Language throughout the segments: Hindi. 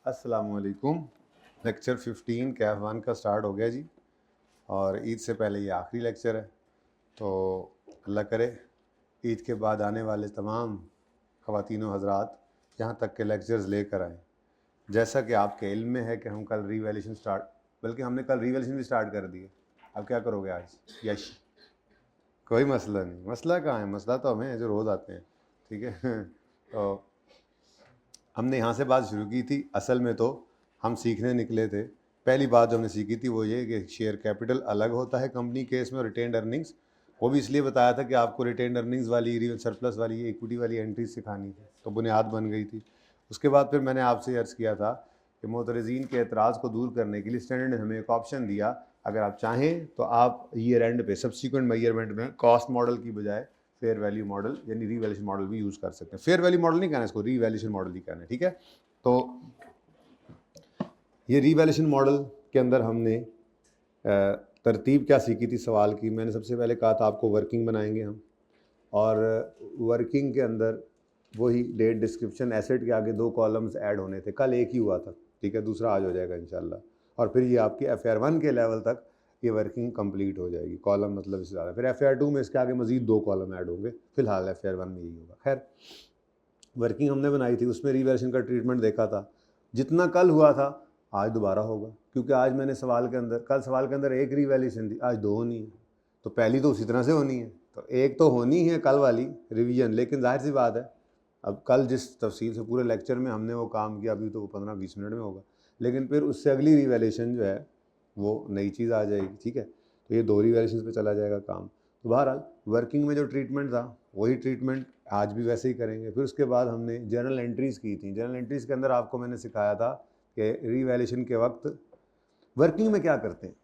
अस्सलामुअलैकुम। लेक्चर 15 कैफ 1 का स्टार्ट हो गया जी, और ईद से पहले ये आखिरी लेक्चर है। तो अल्लाह करे ईद के बाद आने वाले तमाम ख़वातीन व हज़रात यहाँ तक के लेक्चर्स लेकर आएँ। जैसा कि आपके इल्म में है कि हम कल रिवैल्यूएशन स्टार्ट, बल्कि हमने कल रिवैल्यूएशन भी स्टार्ट कर दिए। अब क्या करोगे आज? यश कोई मसला नहीं। मसला कहाँ है? मसला तो हमें जो रोज़ आते हैं, ठीक है। तो हमने यहाँ से बात शुरू की थी। असल में तो हम सीखने निकले थे। पहली बात जो हमने सीखी थी वो ये कि शेयर कैपिटल अलग होता है कंपनी केस में, और रिटेन्ड अर्निंग्स वो भी इसलिए बताया था कि आपको रिटेन्ड अर्निंग्स वाली, रियल सरप्लस वाली, इक्विटी वाली एंट्री सिखानी थी, तो बुनियाद बन गई थी। उसके बाद फिर मैंने आपसे अर्ज़ किया था कि मोतरज़ीन के एतराज़ को दूर करने के लिए स्टैंडर्ड ने हमें एक ऑप्शन दिया, अगर आप चाहें तो आप ईयर एंड पे सब्सिक्वेंट मेजरमेंट में कॉस्ट मॉडल की बजाय फेयर वैल्यू मॉडल यानी रीवैल्यूएशन मॉडल भी यूज़ कर सकते हैं। फेयर वैल्यू मॉडल नहीं कहना इसको, रीवैल्यूएशन मॉडल ही कहना है, ठीक है। तो ये रीवैल्यूएशन मॉडल के अंदर हमने तरतीब क्या सीखी थी सवाल की। मैंने सबसे पहले कहा था आपको वर्किंग बनाएंगे हम, और वर्किंग के अंदर वही डेट डिस्क्रिप्शन एसेट के आगे 2 कॉलम्स ऐड होने थे। कल एक ही हुआ था, ठीक है, दूसरा आज हो जाएगा इंशाल्लाह। और फिर ये आपकी FR1 के लेवल तक ये वर्किंग कंप्लीट हो जाएगी। कॉलम मतलब इससे ज़्यादा, फिर FR2 में इसके आगे मज़ीद 2 कॉलम ऐड होंगे। फिलहाल FR1 में यही होगा। खैर, वर्किंग हमने बनाई थी, उसमें रिवैल्यूएशन का ट्रीटमेंट देखा था। जितना कल हुआ था आज दोबारा होगा, क्योंकि आज मैंने सवाल के अंदर, कल सवाल के अंदर एक रिवैल्यूएशन थी, आज 2 होनी है। तो पहली तो उसी तरह से होनी है, तो एक तो होनी है कल वाली रिवीजन। लेकिन जाहिर सी बात है, अब कल जिस तफसील से पूरे लेक्चर में हमने वो काम किया, अभी तो वो 15-20 मिनट में होगा, लेकिन फिर उससे अगली रिवैल्यूएशन जो है वो नई चीज़ आ जाएगी, ठीक है। तो ये 2 रिवैल्यूएशन पे चला जाएगा काम। तो बहरहाल वर्किंग में जो ट्रीटमेंट था वही ट्रीटमेंट आज भी वैसे ही करेंगे। फिर उसके बाद हमने जर्नल एंट्रीज़ की थी। जर्नल एंट्रीज़ के अंदर आपको मैंने सिखाया था कि रिवैल्यूएशन के वक्त वर्किंग में क्या करते हैं।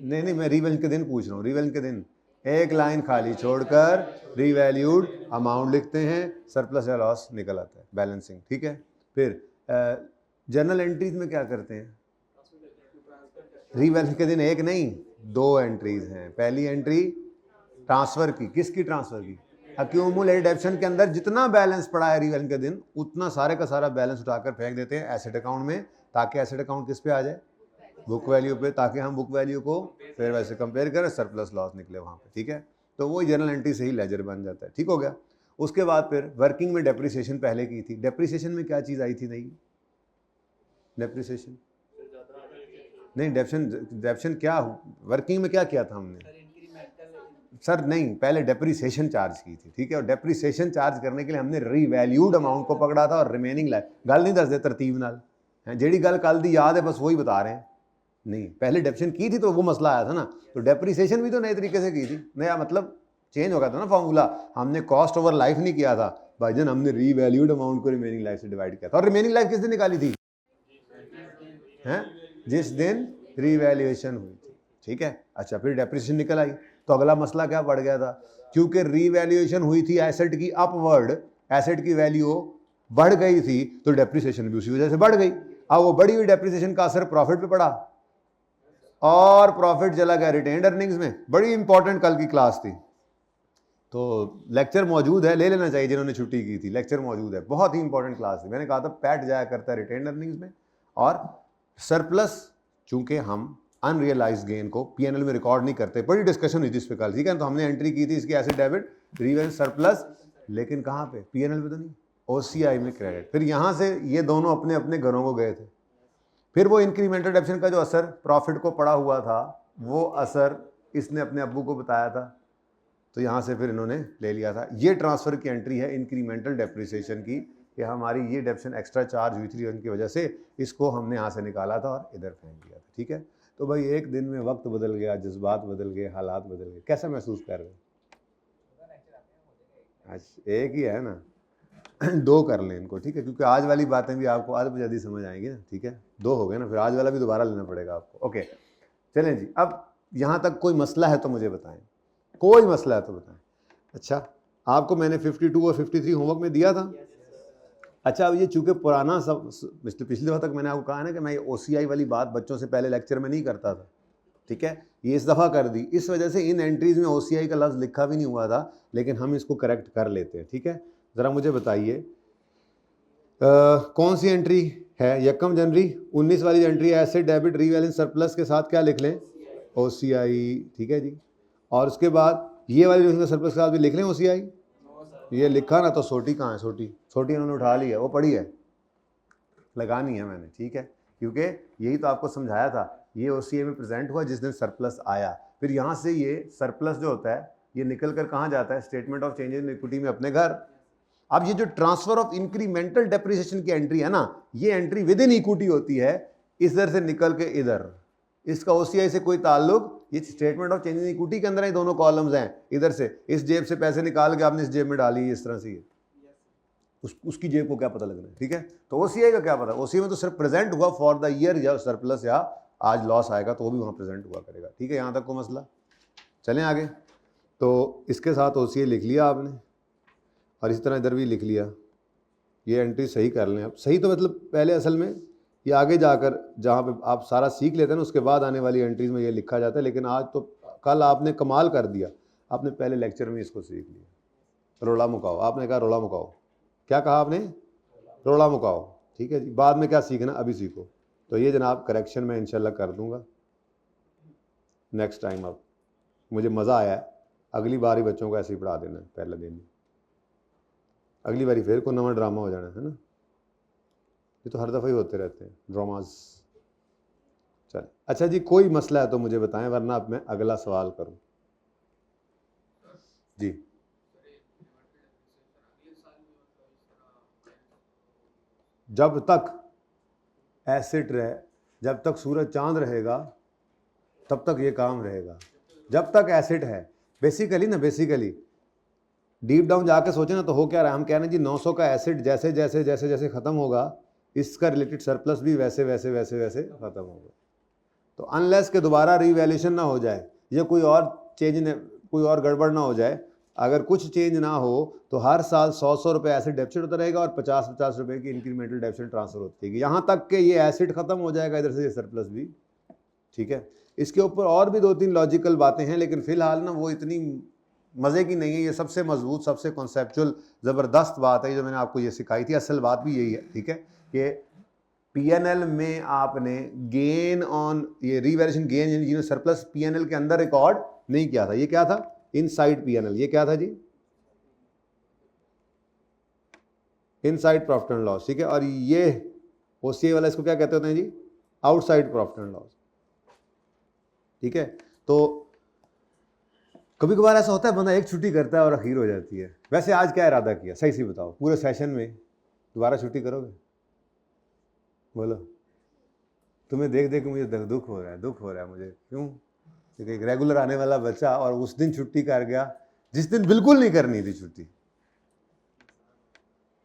नहीं, मैं रिवैल्यूएशन के दिन पूछ रहा हूँ। रिवैल्यूएशन के दिन एक लाइन खाली छोड़कर रीवैल्यूड अमाउंट लिखते हैं, सरप्लस या लॉस निकल आता है, बैलेंसिंग, ठीक है। फिर जर्नल एंट्रीज में क्या करते हैं? रिवैल्यूएशन के दिन एक नहीं 2 एंट्रीज हैं। पहली एंट्री ट्रांसफ़र की, किसकी ट्रांसफ़र की? अक्यूमुलेटेड डेप्शन के अंदर जितना बैलेंस पड़ा है रिवैल्यूएशन के दिन, उतना सारे का सारा बैलेंस उठाकर फेंक देते हैं एसेट अकाउंट में, ताकि एसेट अकाउंट किस पे आ जाए? बुक वैल्यू पे, ताकि हम बुक वैल्यू को फेयर वैल्यू से कंपेयर करें, सरप्लस लॉस निकले वहाँ पे, ठीक है। तो वही जर्नल एंट्री से ही लेजर बन जाता है, ठीक हो गया। उसके बाद फिर वर्किंग में डेप्रिसिएशन पहले की थी। डेप्रिसिएशन में क्या चीज़ आई थी नई? डेप्रिसिएशन नहीं, डेप्शन क्या वर्किंग में क्या किया था हमने? सर नहीं, पहले डेप्रिसिएशन चार्ज की थी, ठीक है। और डेप्रिसिएशन चार्ज करने के लिए हमने रीवैल्यूड अमाउंट को पकड़ा था और रिमेनिंग लाइफ। गल नहीं दस दे तरतीब नाल, जेड़ी गल कल दी याद है बस वही बता रहे हैं। नहीं, पहले डेप्शन की थी तो वो मसला आया था ना। तो डेप्रिसिएशन भी तो नए तरीके से की थी, नया मतलब चेंज हो गया था ना फॉर्मूला। हमने कॉस्ट ओवर लाइफ नहीं किया था भाईजान, हमने रीवैल्यूड अमाउंट को रिमेनिंग लाइफ से डिवाइड किया था। और रिमेनिंग लाइफ किस दिन निकाली थी? हैं, जिस दिन रीवैल्यूएशन हुई थी, ठीक है। अच्छा, फिर डेप्रिसिएशन निकल आई, तो अगला मसला क्या पड़ गया था? क्योंकि रीवैल्यूएशन हुई थी एसेट की अपवर्ड, एसेट की वैल्यू बढ़ गई थी, तो डेप्रिसिएशन भी उसी वजह से बढ़ गई। अब वो बढ़ी हुई डेप्रिसिएशन का असर प्रॉफिट पे पड़ा, और प्रॉफिट चला गया रिटेन्ड अर्निंग्स में। बड़ी इंपॉर्टेंट कल की क्लास थी, तो लेक्चर मौजूद है, ले लेना चाहिए जिन्होंने छुट्टी की थी। लेक्चर मौजूद है, बहुत ही इंपॉर्टेंट क्लास थी। मैंने कहा था पैट जाया करता है रिटेन्ड अर्निंग्स में, और सरप्लस चूंकि हम अनरियलाइज गेन को पीएनएल में रिकॉर्ड नहीं करते, बड़ी डिस्कशन हुई थी इस पे कल, ठीक है। तो हमने एंट्री की थी इसकी एसेट डेबिट रिवेंज सरप्लस, लेकिन कहाँ पे? पीएनएल पे तो नहीं, ओसीआई में क्रेडिट। फिर यहाँ से ये दोनों अपने अपने घरों को गए थे। फिर वो इंक्रीमेंटल डेप्शन का जो असर प्रॉफिट को पड़ा हुआ था, वो असर इसने अपने अब्बू को बताया था, तो यहाँ से फिर इन्होंने ले लिया था। ये ट्रांसफ़र की एंट्री है इंक्रीमेंटल डेप्रिसिएशन की, कि हमारी ये डेप्शन एक्स्ट्रा चार्ज हुई थी उनकी वजह से, इसको हमने यहाँ से निकाला था और इधर फेंक दिया था, ठीक है। तो भाई एक दिन में वक्त बदल गया, जज्बात बदल गए, हालात बदल गए। कैसा महसूस कर रहे हैं? अच्छा, एक ही है ना, 2 कर लें इनको, ठीक है, क्योंकि आज वाली बातें भी आपको आधे जल्दी समझ आएंगी ना, ठीक है। 2 हो गए ना, फिर आज वाला भी दोबारा लेना पड़ेगा आपको। ओके, चलें जी। अब यहाँ तक कोई मसला है तो मुझे बताएं, कोई मसला है तो बताएं। अच्छा, आपको मैंने 52 और 53 होमवर्क में दिया था। अच्छा, अब ये चूँकि पुराना सब पिछले दफ़ा तक मैंने आपको कहा ना कि मैं ये ओसीआई वाली बात बच्चों से पहले लेक्चर में नहीं करता था, ठीक है। ये इस दफ़ा कर दी, इस वजह से इन एंट्रीज़ में ओसीआई का लफ्ज़ लिखा भी नहीं हुआ था, लेकिन हम इसको करेक्ट कर लेते हैं, ठीक है। ज़रा मुझे बताइए, कौन सी एंट्री है? यकम जनवरी 19 वाली एंट्री है, एसेट डेबिट रीवैल्यूएंस सरप्लस के साथ क्या लिख लें? OCI, ठीक है जी। और उसके बाद ये वाली सरप्लस के साथ भी लिख लें OCI। ये लिखा ना तो सोटी कहाँ है? सोटी इन्होंने उठा ली है, वो पड़ी है, लगानी है मैंने, ठीक है, क्योंकि यही तो आपको समझाया था। ये OCI में प्रेजेंट हुआ जिस दिन सरप्लस आया, फिर यहाँ से ये सरप्लस जो होता है ये निकल कर कहाँ जाता है? Statement of changes in equity में अपने घर। अब ये जो ट्रांसफर ऑफ इंक्रीमेंटल डेप्रिसिएशन की एंट्री है ना, ये एंट्री विद इन इक्विटी होती है, इधर से निकल के इधर, इसका OCI से कोई ताल्लुक, ये statement of changes in equity के अंदर ही दोनों कॉलम्स हैं। इधर से इस जेब से पैसे निकाल के आपने इस जेब में डाली, इस तरह से ये उसकी जेब को क्या पता लगना है, ठीक है। तो OCI का क्या पता? OCI में तो सिर्फ प्रेजेंट हुआ फॉर द ईयर, या सरप्लस या आज लॉस आएगा तो वो भी वहाँ प्रेजेंट हुआ करेगा, ठीक है। यहाँ तक को मसला। चलें आगे। तो इसके साथ OCI लिख लिया आपने, और इस तरह इधर भी लिख लिया। ये एंट्री सही कर लें आप। सही तो मतलब पहले असल में ये आगे जाकर जहाँ पे आप सारा सीख लेते हैं ना, उसके बाद आने वाली एंट्रीज में ये लिखा जाता है, लेकिन आज तो कल आपने कमाल कर दिया, आपने पहले लेक्चर में इसको सीख लिया। रोड़ा मुकाओ, आपने कहा रोड़ा मुकाओ, क्या कहा आपने? रोड़ा मुकाओ, ठीक है जी। बाद में क्या सीखना, अभी सीखो। तो ये जनाब करेक्शन मैं इंशाल्लाह कर दूंगा नेक्स्ट टाइम। अब मुझे मज़ा आया है, अगली बार ही बच्चों को ऐसे ही पढ़ा देना है पहले दिन, अगली बारी फिर कोई नवा ड्रामा हो जाना है ना। ये तो हर दफ़ा ही होते रहते हैं ड्रामाज। चल अच्छा जी, कोई मसला है तो मुझे बताएं, वरना अब मैं अगला सवाल करूं जी। जब तक एसेट रहे, जब तक सूरज चांद रहेगा तब तक ये काम रहेगा, जब तक एसेट है। बेसिकली ना, बेसिकली डीप डाउन जाके सोचे ना तो हो क्या रहा है, हम कह रहे हैं जी 900 का एसेट जैसे जैसे जैसे जैसे ख़त्म होगा, इसका रिलेटेड सरप्लस भी वैसे वैसे वैसे वैसे ख़त्म होगा। तो अनलेस के दोबारा रीवैल्यूएशन ना हो जाए, या कोई और चेंज, कोई और गड़बड़ ना हो जाए, अगर कुछ चेंज ना हो तो हर साल 100 रुपये एसिड डेबिट होता रहेगा और 50 रुपये की इंक्रीमेंटल डेबिट ट्रांसफर होती है, यहाँ तक कि ये एसिड खत्म हो जाएगा, इधर से ये सरप्लस भी, ठीक है। इसके ऊपर और भी 2-3 लॉजिकल बातें हैं, लेकिन फिलहाल ना वो इतनी मज़े की नहीं है। ये सबसे मजबूत, सबसे कॉन्सेप्चुअल ज़बरदस्त बात है जो मैंने आपको ये सिखाई थी। असल बात भी यही है, ठीक है, कि PNL में आपने गेन ऑन, ये रीवैल्यूएशन गेन यानी सरप्लस PNL के अंदर रिकॉर्ड नहीं किया था। ये क्या था? Inside PNL। ये क्या था जी? इनसाइड प्रॉफिट एंड लॉस, ठीक है। और ये OCI वाला इसको क्या कहते होते हैं जी? आउटसाइड प्रॉफिट एंड लॉस, ठीक है। तो कभी कभार ऐसा होता है बंदा एक छुट्टी करता है और अखीर हो जाती है। वैसे आज क्या इरादा किया, सही से बताओ, पूरे सेशन में दोबारा छुट्टी करोगे? बोलो। तुम्हें देख देख के मुझे दुख हो रहा है, दुख हो रहा है मुझे। क्यों? क्योंकि एक रेगुलर आने वाला बच्चा और उस दिन छुट्टी कर गया जिस दिन बिल्कुल नहीं करनी थी छुट्टी।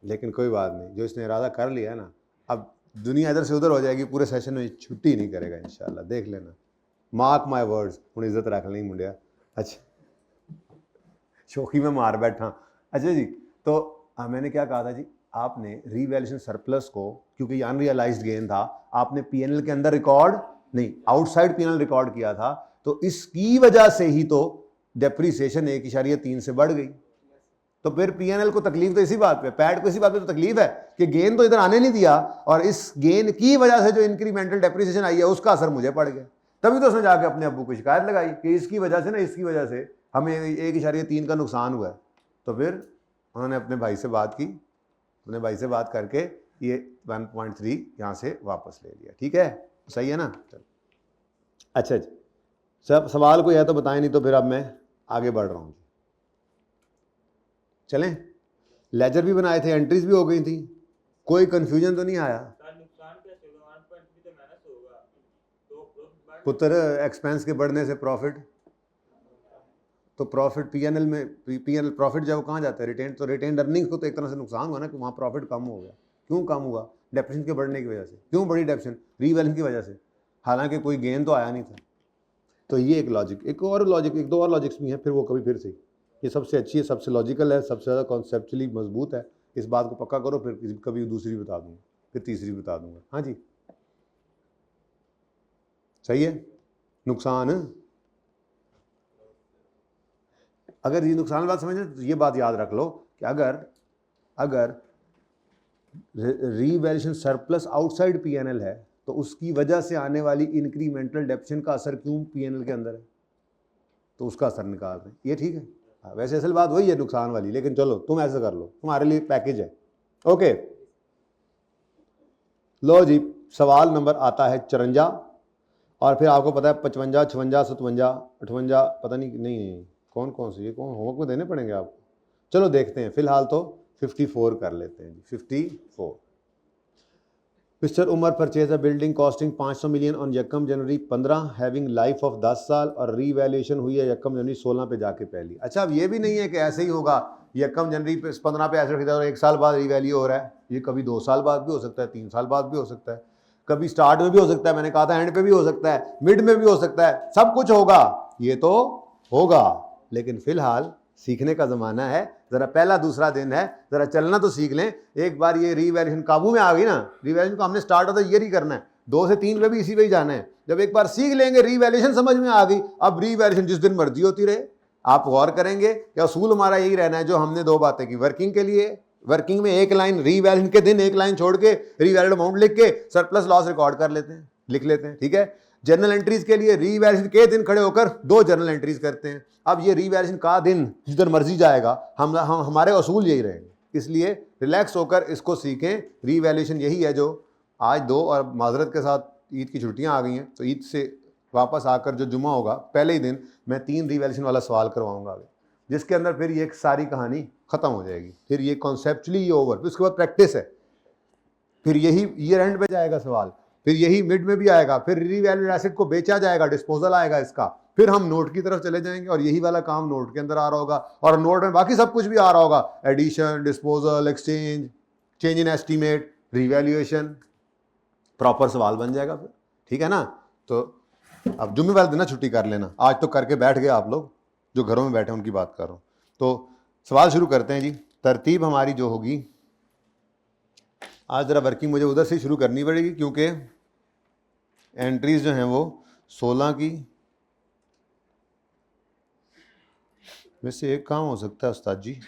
लेकिन कोई बात नहीं, जो इसने इरादा कर लिया ना, अब दुनिया इधर से उधर हो जाएगी, पूरे सेशन में छुट्टी नहीं करेगा इंशाल्लाह, देख लेना, मार्क माई वर्ड्स। हूँ इज्जत रख लें मुंडिया। अच्छा, शौकी में मार बैठा। अच्छा जी, तो मैंने क्या कहा था जी, आपने रीवैल्यूएशन सरप्लस को, क्योंकि ये अनरियलाइज्ड गेन था, आपने PNL के अंदर रिकॉर्ड नहीं, आउटसाइड PNL रिकॉर्ड किया था, तो इसकी वजह से ही तो डेप्रीसिएशन 1.3 से बढ़ गई। तो फिर PNL को तकलीफ तो इसी बात पे, पैड को इसी बात पे तो तकलीफ है कि गेन तो इधर आने नहीं दिया, और इस गेन की वजह से जो इंक्रीमेंटल डेप्रीसिएशन आई है उसका असर मुझे पड़ गया। तभी तो उसने जाके अपने अब्बू को शिकायत लगाई कि इसकी वजह से ना, इसकी वजह से हमें 1.3 का नुकसान हुआ है। तो फिर उन्होंने अपने भाई से बात की, अपने भाई से बात करके ये 1.3 यहाँ से वापस ले लिया, ठीक है। सही है ना? अच्छा जी, सब सवाल कोई है तो बताएं, नहीं तो फिर अब मैं आगे बढ़ रहा हूँ। चलें, लेजर भी बनाए थे, एंट्रीज भी हो गई थी, कोई कंफ्यूजन तो नहीं आया? पुत्र एक्सपेंस के बढ़ने से प्रॉफिट, तो प्रॉफिट PNL में, PNL प्रॉफिट जब कहाँ जाता है? रिटेन, तो रिटेन अर्निंग्स को तो एक तरह से नुकसान हुआ ना, कि वहाँ प्रॉफिट कम हो गया। क्यों कम हुआ? डेप्रिसिएशन के बढ़ने की वजह से। क्यों बढ़ी डेप्रिसिएशन? रीवैल्यूएशन की वजह से, हालांकि कोई गेन तो आया नहीं था। तो ये एक लॉजिक, एक और लॉजिक, एक दो और लॉजिक्स भी हैं, फिर वो कभी फिर से। ये सबसे अच्छी है, सबसे लॉजिकल है, सबसे ज़्यादा कॉन्सेप्चुअली मजबूत है। इस बात को पक्का करो, फिर कभी दूसरी बता दूंगा, फिर तीसरी बता दूंगा। हाँ जी, सही है। नुकसान, अगर ये नुकसान बात समझे तो ये बात याद रख लो कि अगर रीवैल्यूएशन सरप्लस आउटसाइड पीएनएल है, तो उसकी वजह से आने वाली इंक्रीमेंटल डेप्शन का असर क्यों पीएनएल के अंदर है, तो उसका असर निकाल रहे हैं। ये ठीक है। वैसे असल बात वही है नुकसान वाली, लेकिन चलो तुम ऐसा कर लो, तुम्हारे लिए पैकेज है। ओके, लो जी, सवाल नंबर आता है 54, और फिर आपको पता है 55, 56, 57, 58, पता नहीं कौन कौन से, ये कौन होमवर्क में देने पड़ेंगे आपको। चलो देखते हैं, फिलहाल तो 54 कर लेते हैं जी। 54, mister Umar purchase a building costing 500 million on यकम जनवरी 15 हैविंग लाइफ ऑफ 10 साल, और रीवैल्यूएशन हुई है यकम जनवरी 16 पे जाके पहली। अच्छा, अब ये भी नहीं है कि ऐसे ही होगा, यकम जनवरी 15 पे ऐसे खरीदा और 1 साल बाद रीवैल्यू हो रहा है। ये कभी 2 साल बाद भी हो सकता है, 3 साल बाद भी हो सकता है, कभी स्टार्ट में भी हो सकता है, मैंने कहा था एंड पे भी हो सकता है, मिड में भी हो सकता है, सब कुछ होगा, ये तो होगा। लेकिन फिलहाल सीखने का ज़माना है, ज़रा पहला दूसरा दिन है, ज़रा चलना तो सीख लें। एक बार ये रीवैल्यूएशन काबू में आ गई ना, रीवैल्यूएशन को हमने स्टार्ट होता है ये ही करना है, 2 से 3 पे भी इसी पे ही जाना है। जब एक बार सीख लेंगे, रीवैल्यूएशन समझ में आ गई, अब रीवैल्यूएशन जिस दिन मर्जी होती रहे। आप गौर करेंगे कि असूल हमारा यही रहना है जो हमने 2 बातें की वर्किंग के लिए। वर्किंग में एक लाइन रीवैल्यूएशन के दिन, एक लाइन छोड़ के रीवैल्यूड अमाउंट लिख के सरप्लस लॉस रिकॉर्ड कर लेते हैं, लिख लेते हैं, ठीक है। जर्नल एंट्रीज के लिए रीवैल्यूएशन के दिन खड़े होकर 2 जर्नल एंट्रीज करते हैं। अब ये रीवैल्यूएशन का दिन जिधर मर्जी जाएगा, हम हमारे असूल यही रहेंगे, इसलिए रिलैक्स होकर इसको सीखें। रीवैल्यूएशन यही है जो आज 2, और माजरत के साथ ईद की छुट्टियां आ गई हैं, तो ईद से वापस आकर जो जुमा होगा पहले ही दिन मैं 3 रीवैल्यूएशन वाला सवाल करवाऊंगा, जिसके अंदर फिर ये सारी कहानी खत्म हो जाएगी, फिर ये कॉन्सेप्चुअली ये ओवर, फिर उसके बाद प्रैक्टिस है, फिर यही ईयर एंड पे जाएगा सवाल, फिर यही मिड में भी आएगा, फिर रीवैल्यूड एसेट को बेचा जाएगा, डिस्पोजल आएगा इसका, फिर हम नोट की तरफ चले जाएंगे और यही वाला काम नोट के अंदर आ रहा होगा, और नोट में बाकी सब कुछ भी आ रहा होगा, addition, disposal, exchange, change in estimate, revaluation, proper सवाल बन जाएगा फिर, ठीक है ना। तो अब जुम्मे वाले दिन ना छुट्टी कर लेना, आज तो करके बैठ गए आप लोग, जो घरों में बैठे उनकी बात कर रहा हूँ। तो सवाल शुरू करते हैं जी। तरतीब हमारी जो होगी, आज ज़रा वर्किंग मुझे उधर से शुरू करनी पड़ेगी, क्योंकि एंट्रीज जो हैं वो 16 की में से एक काम हो सकता है उस्ताद जी,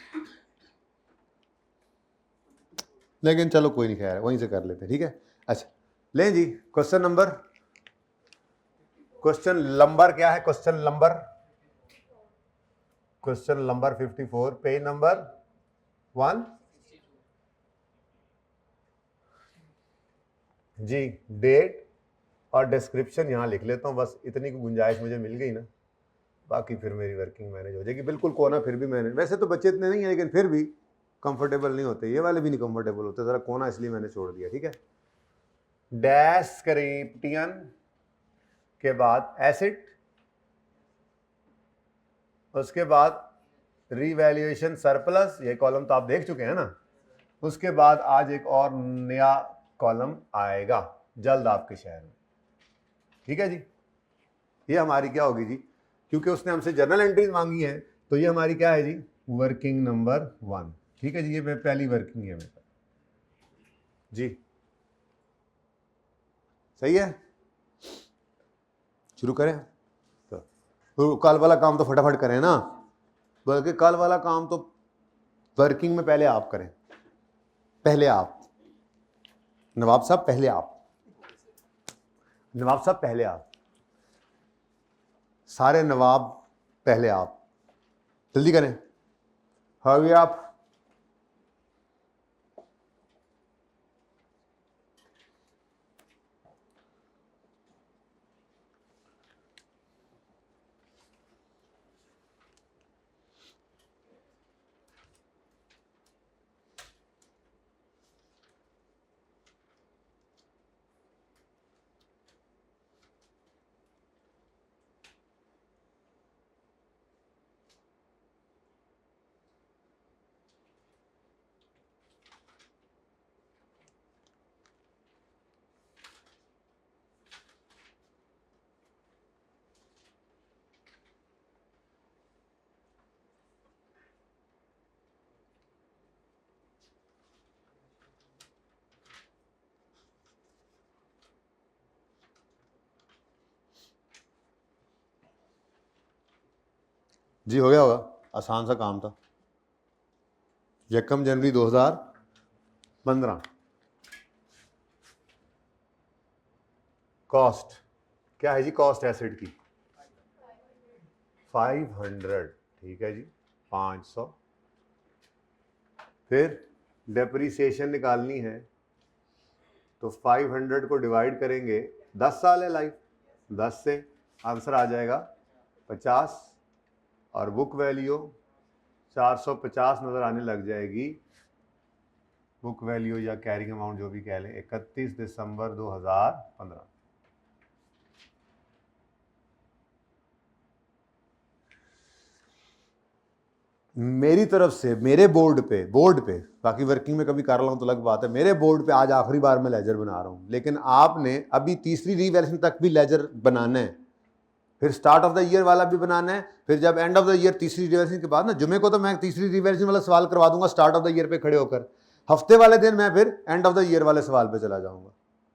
लेकिन चलो कोई नहीं, खैर वहीं से कर लेते हैं, ठीक है। अच्छा लें जी, क्वेश्चन नंबर क्या है, क्वेश्चन नंबर 54, पेज नंबर 1 जी। डेट और डिस्क्रिप्शन यहाँ लिख लेता हूँ, बस इतनी की गुंजाइश मुझे मिल गई ना, बाकी फिर मेरी वर्किंग मैनेज हो जाएगी। बिल्कुल कोना फिर भी मैंने, वैसे तो बच्चे इतने नहीं है, लेकिन फिर भी कंफर्टेबल नहीं होते, ये वाले भी नहीं कंफर्टेबल होते, ज़रा कोना इसलिए मैंने छोड़ दिया, ठीक है। डेस्क्रिप्टियन के बाद एसिड, उसके बाद रीवैल्यूएशन सरप्लस, ये कॉलम तो आप देख चुके हैं ना, उसके बाद आज एक और नया कॉलम आएगा जल्द आपके शहर में, ठीक है जी। ये हमारी क्या होगी जी, क्योंकि उसने हमसे जर्नल एंट्रीज मांगी है, तो ये हमारी क्या है जी, वर्किंग नंबर 1, ठीक है जी। ये पहली वर्किंग है मेरे जी, सही है। शुरू करें, तो कल वाला काम तो फटाफट करें ना, बल्कि कल वाला काम तो वर्किंग में पहले आप करें, पहले आप नवाब साहब, पहले आप नवाब साहब, पहले आप सारे नवाब, पहले आप जल्दी करें, हरी आप। जी हो गया होगा, आसान सा काम था। यकम जनवरी 2015 कॉस्ट क्या है जी? कॉस्ट एसेट की 500, ठीक है जी, 500। फिर डेप्रीसिएशन निकालनी है तो 500 को डिवाइड करेंगे, 10 साल है लाइफ, 10 से आंसर आ जाएगा 50, और बुक वैल्यू 450 नज़र आने लग जाएगी। बुक वैल्यू या कैरिंग अमाउंट जो भी कह लें, 31 दिसंबर 2015। मेरी तरफ से मेरे बोर्ड पे बाकी वर्किंग में कभी कर रहा हूं तो अलग बात है, मेरे बोर्ड पे आज आखिरी बार मैं लेजर बना रहा हूं, लेकिन आपने अभी तीसरी रीवैल्यूएशन तक भी लेजर बनाना है, फिर स्टार्ट ऑफ द ईयर वाला भी बनाना है, फिर जब एंड ऑफ द ईयर तीसरी रिवैल्यूएशन के बाद ना, जुमे को तो मैं तीसरी रिवैल्यूएशन वाला सवाल करवा दूंगा स्टार्ट ऑफ द ईयर पे खड़े होकर, हफ्ते वाले दिन मैं फिर एंड ऑफ द ईयर वाले सवाल पे चला जाऊंगा,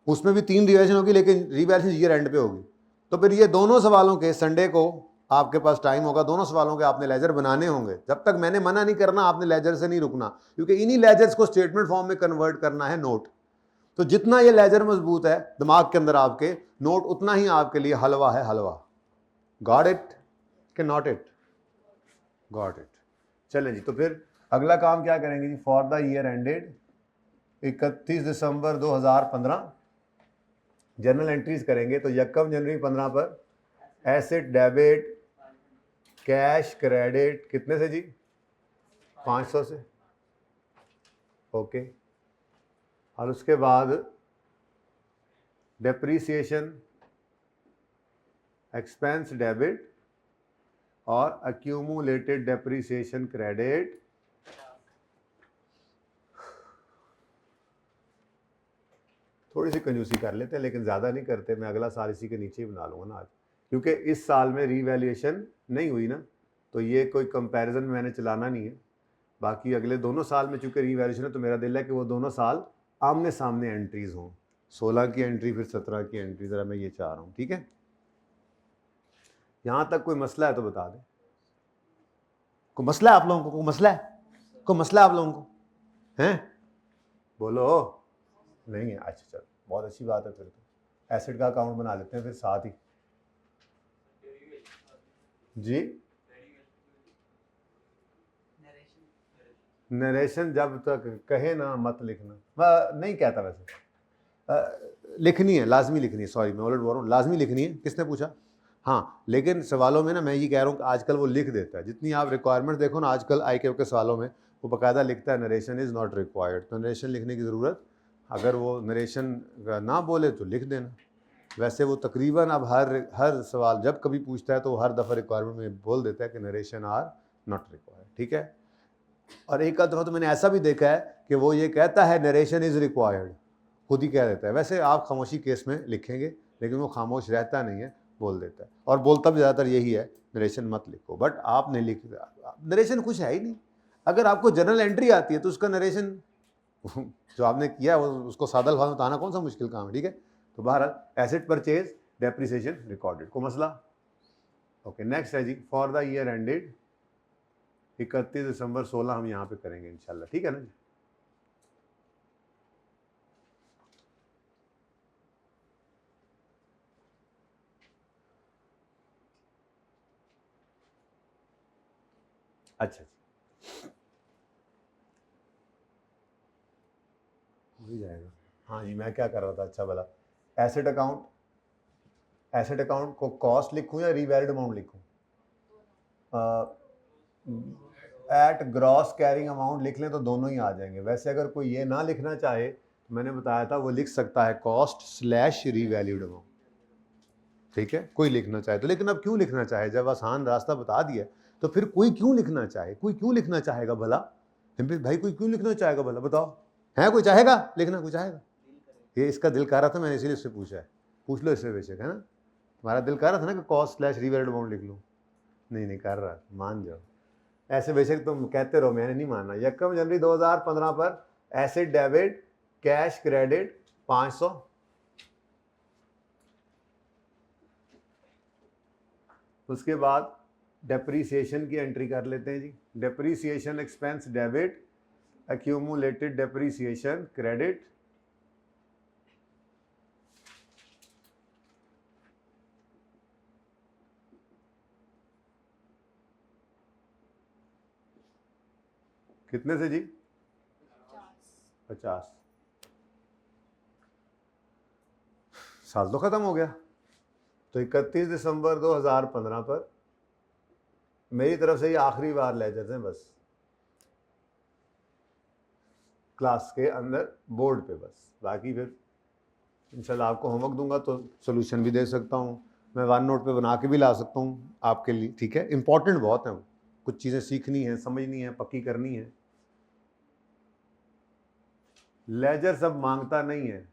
उसमें भी 3 रिवैल्यूएशन होगी, लेकिन रिवैल्यूएशन ईयर एंड पे होगी। तो फिर ये दोनों सवालों के संडे को आपके पास टाइम होगा, दोनों सवालों के आपने लेजर बनाने होंगे। जब तक मैंने मना नहीं करना, आपने लेजर से नहीं रुकना, क्योंकि इन्हीं लेजर्स को स्टेटमेंट फॉर्म में कन्वर्ट करना है नोट। तो जितना ये लेजर मजबूत है दिमाग के अंदर आपके, नोट उतना ही आपके लिए हलवा है, हलवा। गॉट इट कि नॉट इट? Got it. चलें जी, तो फिर अगला काम क्या करेंगे जी? For the year ended 31 December 2015 journal entries करेंगे। तो 1 जनवरी 15 पर एसेट डेबिट कैश क्रेडिट कितने से जी? 500 से, ओके। और उसके बाद डेप्रीसिएशन एक्सपेंस डेबिट और अक्यूमुलेटेड डेप्रीसिएशन क्रेडिट थोड़ी सी कंजूसी कर लेते हैं, लेकिन ज़्यादा नहीं करते। मैं अगला साल इसी के नीचे ही बना लूँगा ना आज, क्योंकि इस साल में रीवैल्यूएशन नहीं हुई ना, तो ये कोई कंपैरिजन मैंने चलाना नहीं है। बाकी अगले दोनों साल में चूँकि रीवैल्यूएशन है, तो मेरा दिल है कि वो दोनों साल आमने सामने एंट्रीज हों, 16 की एंट्री फिर 17 की एंट्री, ज़रा मैं ये चाह रहा हूँ, ठीक है। यहाँ तक कोई मसला है तो बता दें। कोई मसला है आप लोगों को? कोई मसला है? कोई मसला है आप लोगों को? हैं? बोलो। नहीं है? अच्छा चलो, बहुत अच्छी बात है। फिर तो एसेट का अकाउंट बना लेते हैं फिर साथ ही जी। नरेशन जब तक कहे ना मत लिखना, नहीं कहता वैसे, लिखनी है, लाजमी लिखनी है। सॉरी मैं उलट बोल रहा हूँ, लाजमी लिखनी है। किसने पूछा? हाँ, लेकिन सवालों में ना मैं ये कह रहा हूँ कि आजकल वो लिख देता है। जितनी आप रिक्वायरमेंट देखो ना आजकल IQ के सवालों में, वो बाकायदा लिखता है नरेशन इज़ नॉट रिक्वायर्ड। तो नरेशन लिखने की ज़रूरत, अगर वो नरेशन ना बोले तो लिख देना। वैसे वो तकरीबन अब हर सवाल जब कभी पूछता है तो हर दफ़ा रिक्वायरमेंट में बोल देता है कि नरेशन आर नॉट रिक्वायर्ड, ठीक है। और एक आध दफ़ा तो मैंने ऐसा भी देखा है कि वो ये कहता है नरेशन इज़ रिक्वायर्ड, खुद ही कह देता है। वैसे आप खामोशी केस में लिखेंगे, लेकिन वो खामोश रहता नहीं है, बोल देता है। और बोलता भी ज़्यादातर यही है, नरेशन मत लिखो, बट आपने लिख दिया। नरेशन कुछ है ही नहीं। अगर आपको जर्नल एंट्री आती है तो उसका नरेशन जो आपने किया है उसको सादा अल्फाज में बताना कौन सा मुश्किल काम है, ठीक है। तो बहरहाल एसेट परचेज डेप्रिसिएशन रिकॉर्डेड, को मसला? ओके, नेक्स्ट है जी, फॉर द ईयर एंडेड 31 दिसंबर 16 हम यहाँ पे करेंगे इंशाल्लाह, ठीक है ना जी। अच्छा हो ही जाएगा। हाँ जी, मैं क्या कर रहा था, अच्छा भला एसेट अकाउंट को कॉस्ट लिखूं या रीवैल्यूड अमाउंट लिखूं? एट ग्रॉस कैरिंग अमाउंट लिख लें तो दोनों ही आ जाएंगे। वैसे अगर कोई ये ना लिखना चाहे तो मैंने बताया था वो लिख सकता है कॉस्ट स्लैश रीवैल्यूड अमाउंट, ठीक है, कोई लिखना चाहे तो। लेकिन अब क्यों लिखना चाहे, जब आसान रास्ता बता दिया तो फिर कोई क्यों लिखना चाहे? कोई क्यों लिखना चाहेगा भला? भाई कोई क्यों लिखना चाहेगा भला, बताओ? है कोई चाहेगा लिखना? कोई चाहेगा? ये इसका दिल कर रहा था, मैंने इसीलिए इससे पूछा है। पूछ लो इससे बेशक, है ना। तुम्हारा दिल कर रहा था ना कि कॉस्ट स्लैश रीवैल्यूड अमाउंट लिख लूँ? नहीं कर रहा, मान जाओ। ऐसे बेशक तुम कहते रहो, मैंने नहीं मानना। 1 जनवरी 2015 पर एसेट डेबिट कैश क्रेडिट 500, उसके बाद डेप्रीसिएशन की एंट्री कर लेते हैं जी। Depreciation expense debit accumulated depreciation credit कितने से जी? 50। साल तो खत्म हो गया। तो 31 दिसंबर 2015 पर मेरी तरफ से ये आखिरी बार लेजर्स हैं बस, क्लास के अंदर बोर्ड पे बस। बाकी फिर इंशाल्लाह आपको होमवर्क दूंगा तो सोल्यूशन भी दे सकता हूँ, मैं वन नोट पे बना के भी ला सकता हूँ आपके लिए, ठीक है। इंपॉर्टेंट बहुत है, कुछ चीज़ें सीखनी है, समझनी है, पक्की करनी है। लेजर सब मांगता नहीं है,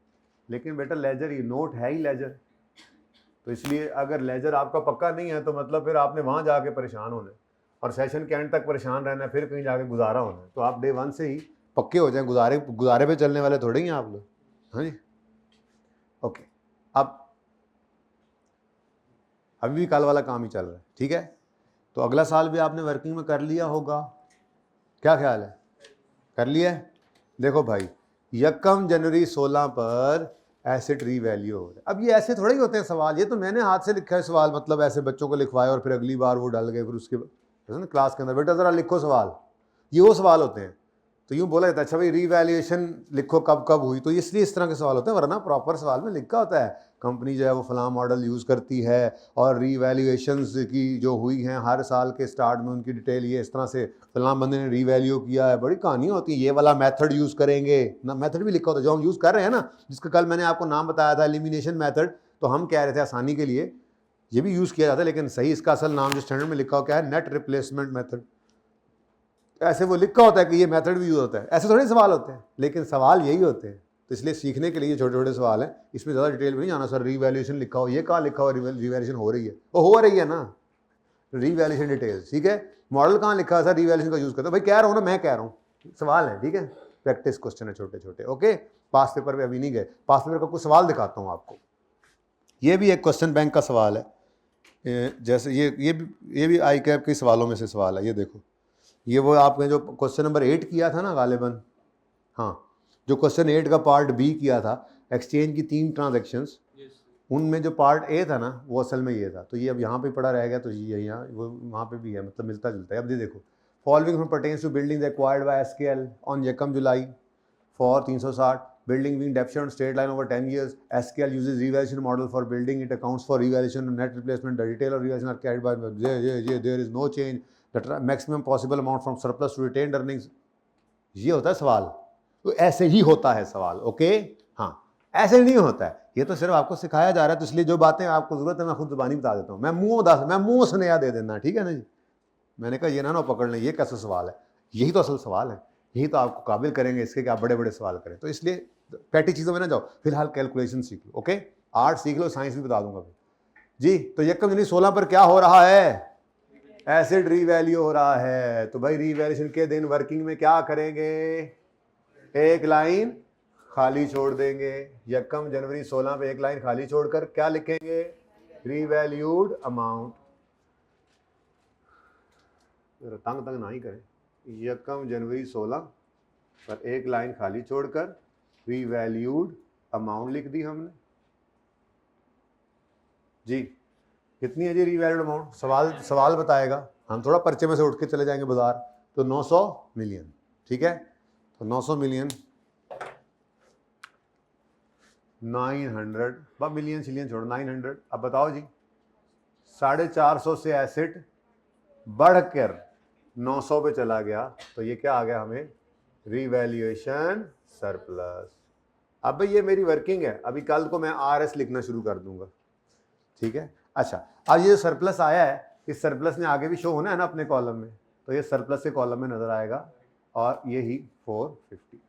लेकिन बेटा लेजर ही नोट है ही लेजर, तो इसलिए अगर लेजर आपका पक्का नहीं है तो मतलब फिर आपने वहाँ जाके परेशान होना है और सेशन के एंड तक परेशान रहना है, फिर कहीं जाके गुजारा होना है। तो आप डे 1 से ही पक्के हो जाएं, गुजारे पे चलने वाले थोड़े ही हैं आप लोग। हाँ जी, ओके। अब अभी भी कल वाला काम ही चल रहा है, ठीक है। तो अगला साल भी आपने वर्किंग में कर लिया होगा, क्या ख्याल है? कर लिया है? देखो भाई, 1 जनवरी 16 पर एसेट रीवैल्यू हो रहा है। अब ये ऐसे थोड़े ही होते हैं सवाल, ये तो मैंने हाथ से लिखा है सवाल, मतलब ऐसे बच्चों को लिखवाया और फिर अगली बार वो डाल गए, फिर उसके बाद क्लास के अंदर बेटा ज़रा लिखो सवाल, ये वो सवाल होते हैं। तो यूँ बोला जाता है अच्छा भाई रीवैल्यूएशन लिखो कब कब हुई, तो इसलिए इस तरह के सवाल होते हैं, वरना प्रॉपर सवाल में लिखा होता है कंपनी जो है वो फलां मॉडल यूज़ करती है और रीवैल्यूएशंस की जो हुई हैं हर साल के स्टार्ट में उनकी डिटेल ये इस तरह से फलां बंदे ने रीवैल्यू किया है, बड़ी कहानी होती है। ये वाला मेथड यूज़ करेंगे ना, मेथड भी लिखा होता है जो हम यूज़ कर रहे हैं ना, जिसका कल मैंने आपको नाम बताया था एलिमिनेशन मेथड, तो हम कह रहे थे आसानी के लिए ये भी यूज़ किया जाता है, लेकिन सही इसका असल नाम जो स्टैंडर्ड में लिखा हो क्या है, नेट रिप्लेसमेंट मेथड। ऐसे वो लिखा होता है कि ये मेथड भी यूज होता है, ऐसे थोड़े सवाल होते हैं, लेकिन सवाल यही होते हैं। तो इसलिए सीखने के लिए छोटे छोटे सवाल हैं, इसमें ज़्यादा डिटेल में नहीं जाना। सर रीवैल्यूएशन लिखा हो, ये कहाँ लिखा हो रीवैल्यूएशन हो रही है? वो हो रही है ना, रीवैल्यूएशन डिटेल्स, ठीक है। मॉडल कहाँ लिखा है सर रीवैल्यूएशन का यूज़ करते हो? भाई कह रहा हूँ ना, मैं कह रहा हूँ, सवाल है, ठीक है, प्रैक्टिस क्वेश्चन है छोटे छोटे। ओके, पास पेपर पे अभी नहीं गए, पास पेपर का कुछ सवाल दिखाता हूँ आपको। ये भी एक क्वेश्चन बैंक का सवाल है, जैसे ये भी आई कैप के सवालों में से सवाल है। ये देखो, ये वो आपने जो क्वेश्चन नंबर 8 किया था ना गालिबन, हाँ, जो क्वेश्चन 8 का पार्ट बी किया था, एक्सचेंज की 3 ट्रांजैक्शंस, उनमें जो पार्ट ए था ना वो असल में ये था। तो ये अब यहाँ पे पड़ा रहेगा, तो ये यहाँ वो वहाँ पे भी है, मतलब मिलता जुलता है। अब ये देखो, following from pertains to buildings acquired by SKL on 1 July for 360 building being depreciated on straight line over 10 years. SQL uses revaluation model for building. It accounts for revaluation and net replacement. The detail of revaluation are carried by there is no change. The maximum possible amount from surplus to retained earnings. ये होता है सवाल, तो ऐसे ही होता है सवाल। ओके, हाँ, ऐसे नहीं होता है, ये तो सिर्फ आपको सिखाया जा रहा है। तो इसलिए जो बातें आपको जरूरत है मैं खुद जुबानी बता देता हूँ, मैं मुंह सुनेया दे देना, ठीक है ना जी। मैंने कहा ये ना पकड़ लें, ये कैसा सवाल है, यही तो असल सवाल है, यही तो आपको काबिल करेंगे इसके कि आप बड़े बड़े सवाल करें। तो इसलिए पैटी चीज़ों में ना जाओ, फिलहाल कैलकुलेशन सीख लो। ओके, आर्ट सीख लो, साइंस भी बता दूंगा फिर जी। तो 1 जनवरी 16 पर क्या हो रहा है? एसिड रीवैल्यू हो रहा है। तो भाई रीवैल्यूएशन के दिन वर्किंग में क्या करेंगे? एक लाइन खाली छोड़ देंगे। 1 जनवरी 16 पे एक लाइन खाली छोड़कर क्या लिखेंगे? Revalued amount. तंग तंग ना ही करें। 1 जनवरी 16 पर एक लाइन खाली छोड़कर रीवैल्यूड अमाउंट लिख दी हमने जी। कितनी है जी रीवैल्यूड अमाउंट? सवाल बताएगा, हम थोड़ा पर्चे में से उठ के चले जाएंगे बाजार। तो 900 मिलियन, ठीक है। तो 900 मिलियन 900 मिलियन शिलियन छोड़ो 900। अब बताओ जी, 450 से एसेट बढ़कर 900 पे चला गया, तो ये क्या आ गया हमें? Revaluation surplus. अब भाई ये मेरी वर्किंग है, अभी कल को मैं आरएस लिखना शुरू कर दूंगा, ठीक है। अच्छा, अब ये सरप्लस आया है, इस सरप्लस ने आगे भी शो होना है ना अपने कॉलम में, तो ये सरप्लस के कॉलम में नजर आएगा और ये ही 450,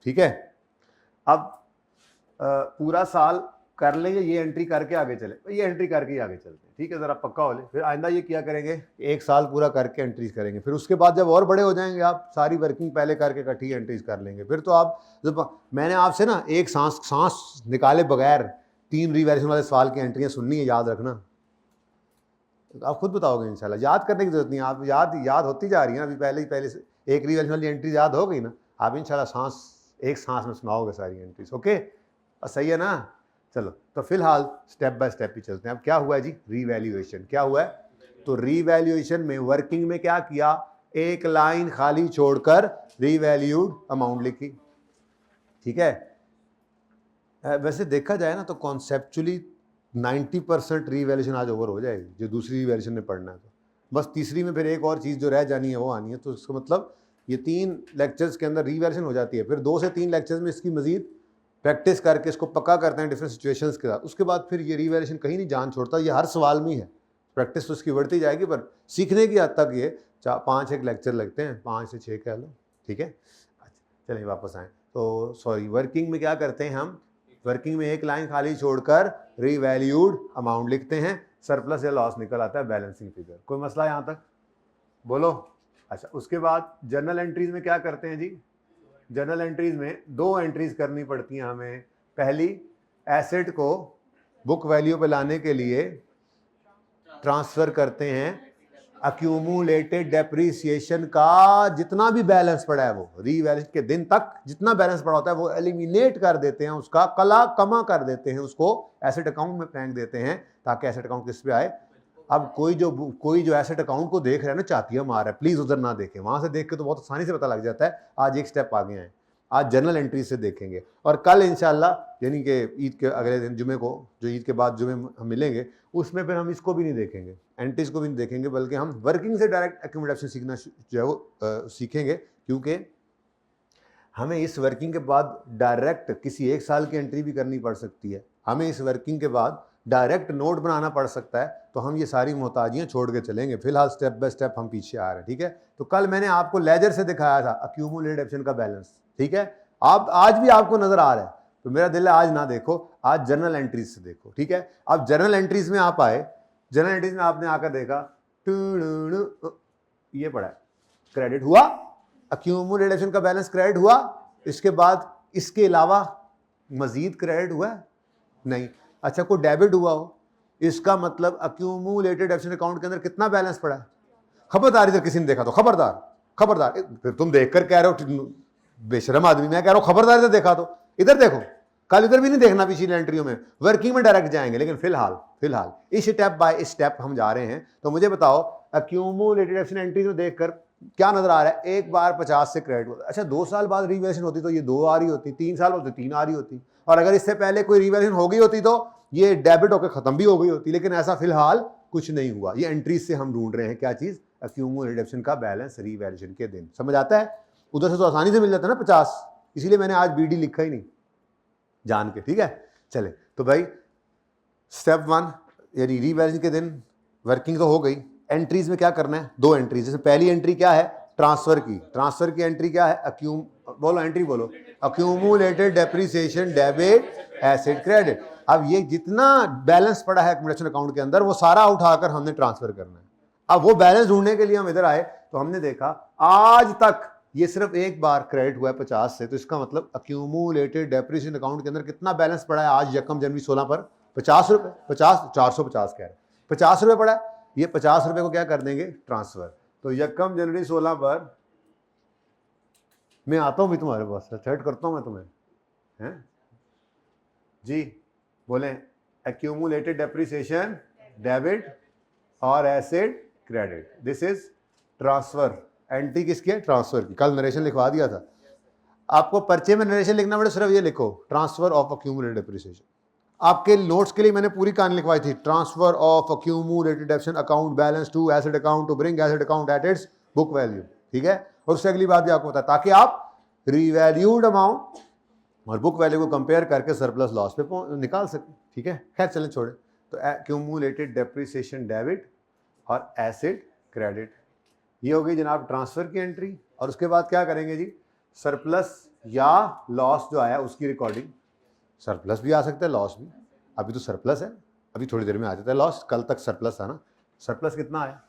ठीक है। अब पूरा साल कर लेंगे, ये एंट्री करके आगे चले, ये एंट्री करके ही आगे चलते हैं, ठीक है। जरा पक्का हो ले, फिर आइंदा ये क्या करेंगे, एक साल पूरा करके एंट्रीज करेंगे। फिर उसके बाद जब और बड़े हो जाएंगे आप, सारी वर्किंग पहले करके इकट्ठी एंट्रीज कर लेंगे। फिर तो आप जब मैंने आपसे ना एक सांस निकाले बगैर 3 रीवैल्यूएशन वाले सवाल की एंट्रियाँ सुननी है, याद रखना। आप खुद बताओगे इंशाल्लाह, याद करने की जरूरत नहीं है, आप याद होती जा रही है। अभी पहले से एक रीवैल्यूएशन वाली एंट्री याद हो गई ना, आप इंशाल्लाह एक सांस में सुनाओगे सारी एंट्रीज। ओके, और सही है ना? चलो, तो फिलहाल स्टेप बाय स्टेप ही चलते हैं। अब क्या हुआ है जी? रीवैल्यूएशन क्या हुआ है? तो रीवैल्यूएशन में वर्किंग में क्या किया, एक लाइन खाली छोड़कर रीवैल्यूड अमाउंट लिखी। ठीक है, वैसे देखा जाए ना तो कॉन्सेप्चुअली 90% रीवैल्यूएशन आज ओवर हो जाएगी, जो दूसरी रीवैल्यूएशन में पढ़ना है। तो बस तीसरी में फिर एक और चीज़ जो रह जानी है वो आनी है। तो इसका मतलब ये 3 लेक्चर्स के अंदर रीवैल्यूएशन हो जाती है, फिर 2 से 3 लेक्चर्स में इसकी मजीद प्रैक्टिस करके इसको पक्का करते हैं डिफरेंट सिचुएशंस के साथ। उसके बाद फिर ये रीवैल्यूएशन कहीं नहीं जान छोड़ता, ये हर सवाल में ही है। प्रैक्टिस तो इसकी बढ़ती जाएगी, पर सीखने की हद तक ये 5-1 लेक्चर लगते हैं, 5 से 6 कह लो। ठीक है, अच्छा चलिए वापस आएँ। तो सॉरी, वर्किंग में क्या करते हैं हम, वर्किंग में एक लाइन खाली छोड़कर रीवैल्यूड अमाउंट लिखते हैं, सरप्लस या लॉस निकल आता है बैलेंसिंग फिगर। कोई मसला यहाँ तक, बोलो। अच्छा, उसके बाद जर्नल एंट्रीज में क्या करते हैं जी, जर्नल एंट्रीज में 2 एंट्रीज करनी पड़ती हैं हमें। पहली, एसेट को बुक वैल्यू पे लाने के लिए ट्रांसफर करते हैं अक्यूमुलेटेड डेप्रिसिएशन का जितना भी बैलेंस पड़ा है, वो रीवैल्यूएशन के दिन तक जितना बैलेंस पड़ा होता है वो एलिमिनेट कर देते हैं, उसका कमा कर देते हैं, उसको एसेट अकाउंट में फेंक देते हैं, ताकि एसेट अकाउंट किस पे आए। अब कोई जो एसेट अकाउंट को देख रहा है ना, चातिया मार रहा है, प्लीज उधर ना देखें, वहां से देख के तो बहुत आसानी से पता लग जाता है। आज एक स्टेप आगे हैं, आज जर्नल एंट्री से देखेंगे, और कल इंशाल्लाह यानी कि ईद के अगले दिन जुमे को, जो ईद के बाद जुमे हम मिलेंगे, उसमें फिर हम इसको भी नहीं देखेंगे, एंट्रीज को भी नहीं देखेंगे, बल्कि हम वर्किंग से डायरेक्ट एक्यूमुलेशन सीखना जो है वो सीखेंगे। क्योंकि हमें इस वर्किंग के बाद डायरेक्ट किसी 1 साल की एंट्री भी करनी पड़ सकती है, हमें इस वर्किंग के बाद डायरेक्ट नोट बनाना पड़ सकता है। तो हम ये सारी मोहताजियाँ छोड़ के चलेंगे, फिलहाल स्टेप बाय स्टेप हम पीछे आ रहे हैं। ठीक है, तो कल मैंने आपको लेजर से दिखाया था अक्यूमुलेटेड डेप्रिसिएशन का बैलेंस। ठीक है, आप आज भी आपको नजर आ रहा है, तो मेरा दिल है आज ना देखो, आज जर्नल एंट्रीज से देखो। ठीक है, अब जर्नल एंट्रीज में आप आए, जर्नल एंट्रीज में आपने आकर देखा ये पड़ा है, क्रेडिट हुआ, अक्यूमुलेटेड डेप्रिसिएशन का बैलेंस क्रेडिट हुआ, इसके बाद इसके अलावा मजीद क्रेडिट हुआ है नहीं। अच्छा, कोई डेबिट हुआ हो, इसका मतलब अक्यूमुलेटेड डेप्रिसिएशन अकाउंट के अंदर कितना बैलेंस पड़ा है। खबरदार, इधर किसी ने देखा तो खबरदार, खबरदार, फिर तुम देखकर कह रहे हो बेशरम आदमी, मैं कह रहा हूं खबरदार, इधर देखा तो इधर देखो, कल इधर भी नहीं देखना पिछली एंट्रियों में, वर्किंग में डायरेक्ट जाएंगे। लेकिन फिलहाल इस स्टेप बाय स्टेप हम जा रहे हैं। तो मुझे बताओ, अक्यूमुलेटेड डेप्रिसिएशन एंट्रीज में देखकर क्या नजर आ रहा है, एक बार 50 से क्रेडिट होता है। अच्छा, 2 साल बाद रीवैल्यूएशन होती तो ये 2 आ रही होती, 3 साल होते 3 आ रही होती, और अगर इससे पहले कोई रीवैल्यूएशन हो गई होती तो ये डेबिट होकर खत्म भी हो गई होती। लेकिन ऐसा फिलहाल कुछ नहीं हुआ। ये एंट्रीज से हम ढूंढ रहे हैं क्या चीज, अक्यूमुलेटेड डेप्रिसिएशन का बैलेंस रीवैल्यूएशन के दिन। समझ आता है, उधर से तो आसानी से मिल जाता है ना 50, इसीलिए मैंने आज बीडी लिखा ही नहीं जान के। ठीक है, चले तो भाई स्टेप 1 यानी रीवैल्यूएशन के दिन वर्किंग तो हो गई। एंट्रीज में क्या करना है, 2 एंट्रीज। जैसे पहली एंट्री क्या है, ट्रांसफर की एंट्री क्या है, बोलो एंट्री बोलो, accumulated depreciation debit asset credit. अब ये जितना बैलेंस पड़ा है एक्यूमुलेशन अकाउंट के अंदर वो सारा उठाकर हमने ट्रांसफर करना है। अब वो बैलेंस ढूंढने के लिए हम इधर आए, तो हमने देखा आज तक ये सिर्फ एक बार क्रेडिट हुआ है 50 से, तो इसका मतलब अक्यूमुलेटेड डेप्रिसिएशन अकाउंट के अंदर कितना बैलेंस पड़ा है आज 1 जनवरी 16 पर, 50 रुपए, 450 कह रहे, 50 रुपए पड़ा है। ये 50 रुपए को क्या कर देंगे, ट्रांसफर। तो 1 जनवरी 16 पर मैं आता हूं भी तुम्हारे पास, थर्ड करता हूं मैं तुम्हें, हैं जी, बोलें एक्यूमुलेटेड डेप्रिसिएशन डेबिट और asset credit, this is transfer. Entry किसकी है, ट्रांसफर की। कल नरेशन लिखवा दिया था आपको, पर्चे में नरेशन लिखना पड़े, सिर्फ ये लिखो ट्रांसफर ऑफ अक्यूमुलेटेड डेप्रिसिएशन। आपके नोट्स के लिए मैंने पूरी कहानी लिखवाई थी, transfer of accumulated depreciation account balance to asset account to bring asset account at its book value. ठीक है, और उससे अगली बात भी आपको पता है, ताकि आप रीवैल्यूड अमाउंट और बुक वैल्यू को कंपेयर करके सरप्लस लॉस पे निकाल सकें। ठीक है, खैर चलें छोड़े। तो अक्यूमुलेटेड डेप्रिसिएशन डेबिट और एसेट क्रेडिट, ये हो गई जनाब ट्रांसफर की एंट्री। और उसके बाद क्या करेंगे जी, सरप्लस या लॉस जो आया उसकी रिकॉर्डिंग। सरप्लस भी आ सकता है, लॉस भी। अभी तो सरप्लस है, अभी थोड़ी देर में आ जाता है लॉस, कल तक सरप्लस था ना। सरप्लस कितना आया,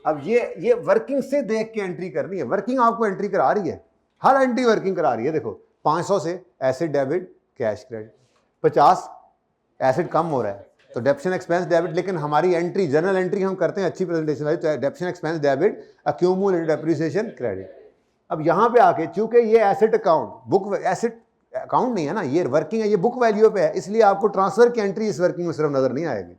अब ये वर्किंग से देख के एंट्री करनी है। वर्किंग आपको एंट्री करा रही है, हर एंट्री वर्किंग करा रही है। देखो 500 से asset debit cash credit, 50 asset कम हो रहा है तो डेप्रिसिएशन एक्सपेंस डेबिट। लेकिन हमारी एंट्री जनरल एंट्री हम करते हैं अच्छी प्रेजेंटेशन वाली, तो depreciation expense debit accumulated depreciation credit. अब यहाँ पे आके चूंकि ये asset account book asset account नहीं है ना, ये वर्किंग है, ये बुक वैल्यू पे है, इसलिए आपको ट्रांसफर की एंट्री इस वर्किंग में सिर्फ नजर नहीं आएगी।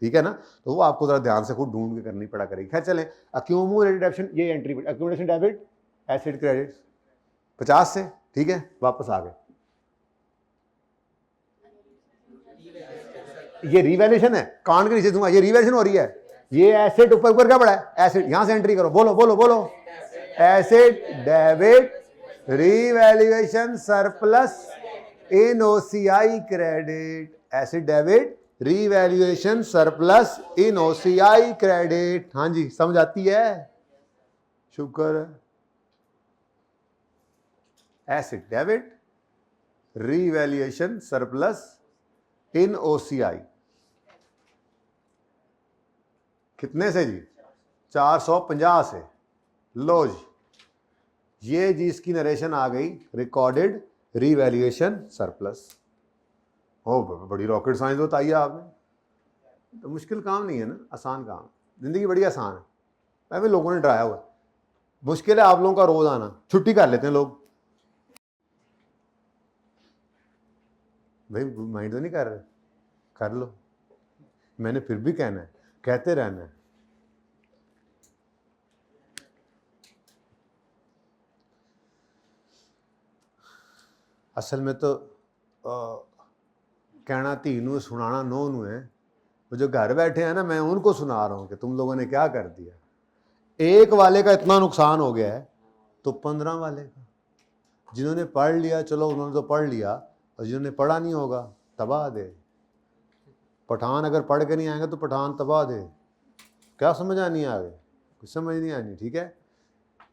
ठीक है ना। तो वो आपको जरा ध्यान से खुद ढूंढ के करनी पड़ा करेगी। खैर चलें, अक्यूमुलेटेड डेबिट, ये entry accumulation debit acid credit 50 से, ठीक है, वापस आ गए। ये रिवैल्यूएशन है, कान के नीचे दूंगा, ये रिवैल्यूएशन हो रही है, ये एसेट ऊपर ऊपर क्या पड़ा है, एसेट, यहां से एंट्री करो, बोलो बोलो बोलो, asset debit revaluation surplus in OCI credit, asset debit revaluation surplus in OCI credit. हाँ जी, समझ आती है, शुक्र है। Asset debit revaluation surplus in OCI कितने से जी, 450 से। लो जी, ये जी इसकी नरेशन आ गई, रिकॉर्डेड रिवैल्यूएशन सरप्लस। ओ बड़ी रॉकेट साइंस बताई है आपने, तो मुश्किल काम नहीं है ना, आसान काम, जिंदगी बड़ी आसान है। मैं भी लोगों ने डराया हुआ, मुश्किल है आप लोगों का रोज आना, छुट्टी कर लेते हैं लोग। भाई माइंड तो नहीं कर रहे, कर लो, मैंने फिर भी कहना है, कहते रहना है। असल में तो कहना धी नू सुनाना नौ नू है, वो जो घर बैठे हैं ना, मैं उनको सुना रहा हूँ कि तुम लोगों ने क्या कर दिया। एक वाले का इतना नुकसान हो गया है तो 15 वाले का, जिन्होंने पढ़ लिया चलो उन्होंने तो पढ़ लिया, और जिन्होंने पढ़ा नहीं होगा तबाह दे। पठान अगर पढ़ के नहीं आएंगे तो पठान तबाह दे। क्या समझ आनी आगे, कुछ समझ नहीं आनी, ठीक है।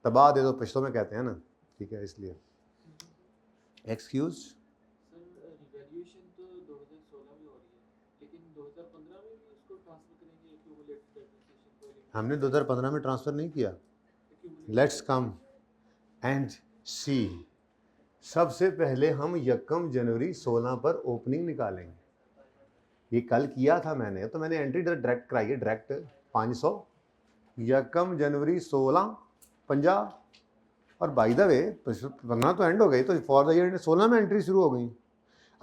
तबाह दे तो पश्तो में कहते हैं ना, ठीक है, इसलिए एक्सक्यूज। रिवैल्यूएशन तो 2016 में हो रही है, लेकिन 2015 में भी उसको ट्रांसफर करेंगे एक्यूमुलेटेड डेप्रिसिएशन को। हमने 2015 में ट्रांसफर नहीं किया। लेट्स कम एंड सी। सबसे पहले हम 1 जनवरी 16 पर ओपनिंग निकालेंगे। ये कल किया था मैंने, तो मैंने एंट्री डायरेक्ट कराई है, डायरेक्ट 500, 1 जनवरी 16 50। और बाय द वे 15 तो एंड हो गई, तो फॉर द ईयर 16 में एंट्री शुरू हो गई।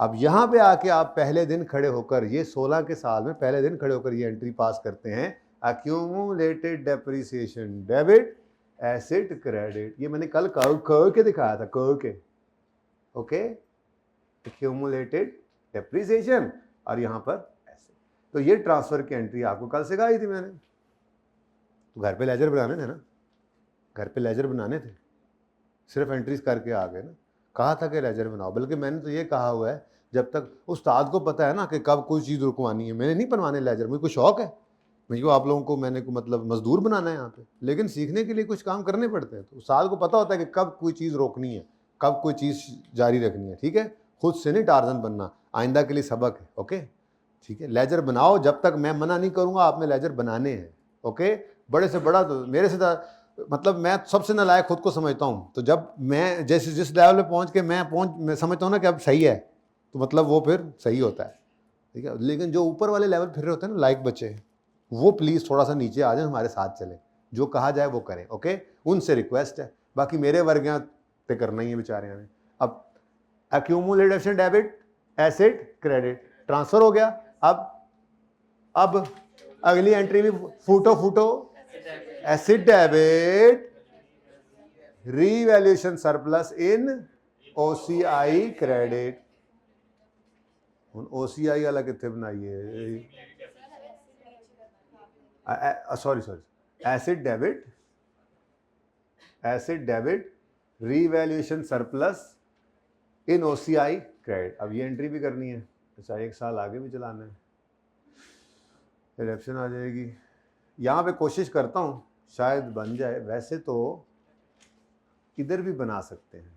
अब यहाँ पे आके आप पहले दिन खड़े होकर, ये 16 के साल में पहले दिन खड़े होकर ये एंट्री पास करते हैं, accumulated depreciation debit asset credit. ये मैंने कल कर के दिखाया था, कर के, ओके, अक्यूमुलेटेड डेप्रिसिएशन और यहाँ पर एसेट। तो ये ट्रांसफर की एंट्री आपको कल सिखाई थी मैंने। तो घर पे लेजर बनाने थे ना, घर पे लेजर बनाने थे, सिर्फ एंट्रीज करके आ गए ना। कहा था कि लेजर बनाओ, बल्कि मैंने तो ये कहा हुआ है, जब तक उस्ताद को पता है ना कि कब कोई चीज़ रुकवानी है, मैंने नहीं बनवाने लेजर, मुझे कोई शौक है, मुझे को आप लोगों को मैंने को मतलब मजदूर बनाना है यहाँ पे, लेकिन सीखने के लिए कुछ काम करने पड़ते हैं। तो उस्ताद को पता होता है कि कब कोई चीज़ रोकनी है, कब कोई चीज़ जारी रखनी है, ठीक है। खुद से नहीं टार्जन बनना, आइंदा के लिए सबक है, ओके, ठीक है। लेजर बनाओ, जब तक मैं मना नहीं करूँगा आपने लेजर बनाने हैं, ओके। बड़े से बड़ा तो मेरे से मतलब मैं सबसे नालायक खुद को समझता हूँ, तो जब मैं जैसे जिस लेवल पे पहुँच के मैं समझता हूँ ना कि अब सही है, तो मतलब वो फिर सही होता है, ठीक है। लेकिन जो ऊपर वाले लेवल फिर रहे होते हैं ना, लायक बच्चे, वो प्लीज़ थोड़ा सा नीचे आ जाए, हमारे साथ चले, जो कहा जाए वो करें, ओके, उनसे रिक्वेस्ट है। बाकी मेरे वर्ग यहाँ पे करना ही है बेचारे ने। अब accumulation debit asset credit transfer हो गया। अब अगली एंट्री भी फूटो asset debit revaluation surplus in OCI credit. OCI वाला कितने बनाइए, sorry asset debit revaluation surplus in OCI credit. अब ये एंट्री भी करनी है, अच्छा 1 साल आगे भी चलाना है, इलेक्शन आ जाएगी। यहाँ पे कोशिश करता हूँ शायद बन जाए, वैसे तो इधर भी बना सकते हैं,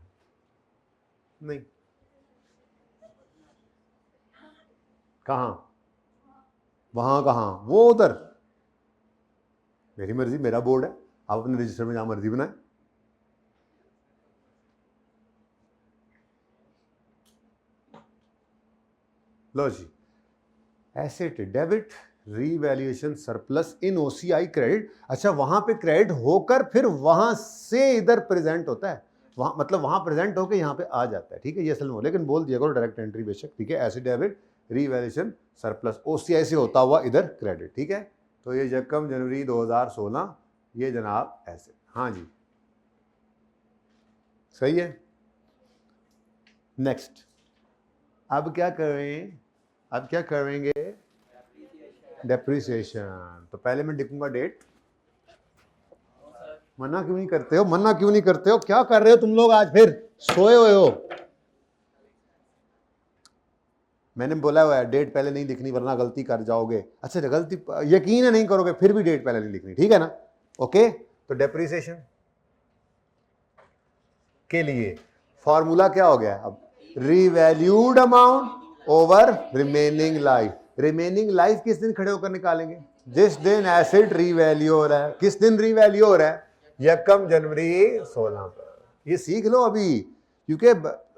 नहीं कहाँ, वहाँ कहाँ, वो उधर, मेरी मर्जी, मेरा बोर्ड है, आप अपने रजिस्टर में जहाँ मर्जी बनाए। लो जी, asset debit revaluation surplus in OCI credit. अच्छा, वहां पे क्रेडिट होकर फिर वहां से इधर प्रेजेंट होता है, वहां मतलब वहां प्रेजेंट होकर यहाँ पे आ जाता है, ठीक है। ये असल में, लेकिन बोल दिया करो डायरेक्ट एंट्री बेशक, ठीक है। Asset debit revaluation surplus, OCI से होता हुआ इधर क्रेडिट। ठीक है, तो ये यकम जनवरी 2016 ये जनाब ऐसे। हाँ जी सही है। नेक्स्ट अब क्या करें, अब क्या करेंगे, डेप्रिसिएशन। तो पहले मैं लिखूंगा डेट। मना क्यों नहीं करते हो, मना क्यों नहीं करते हो, क्या कर रहे हो तुम लोग आज, फिर सोए हुए हो। मैंने बोला हुआ है डेट पहले नहीं लिखनी वरना गलती कर जाओगे। अच्छा गलती यकीन है नहीं करोगे फिर भी डेट पहले नहीं लिखनी, ठीक है ना। ओके, तो डेप्रिसिएशन के लिए फॉर्मूला क्या हो गया अब, revalued amount over remaining life. Remaining life किस दिन खड़े होकर निकालेंगे, जिस दिन एसेट रीवैल्यू हो रहा है। किस दिन रीवैल्यू हो रहा है, यकम जनवरी 16 पर। ये सीख लो अभी, क्योंकि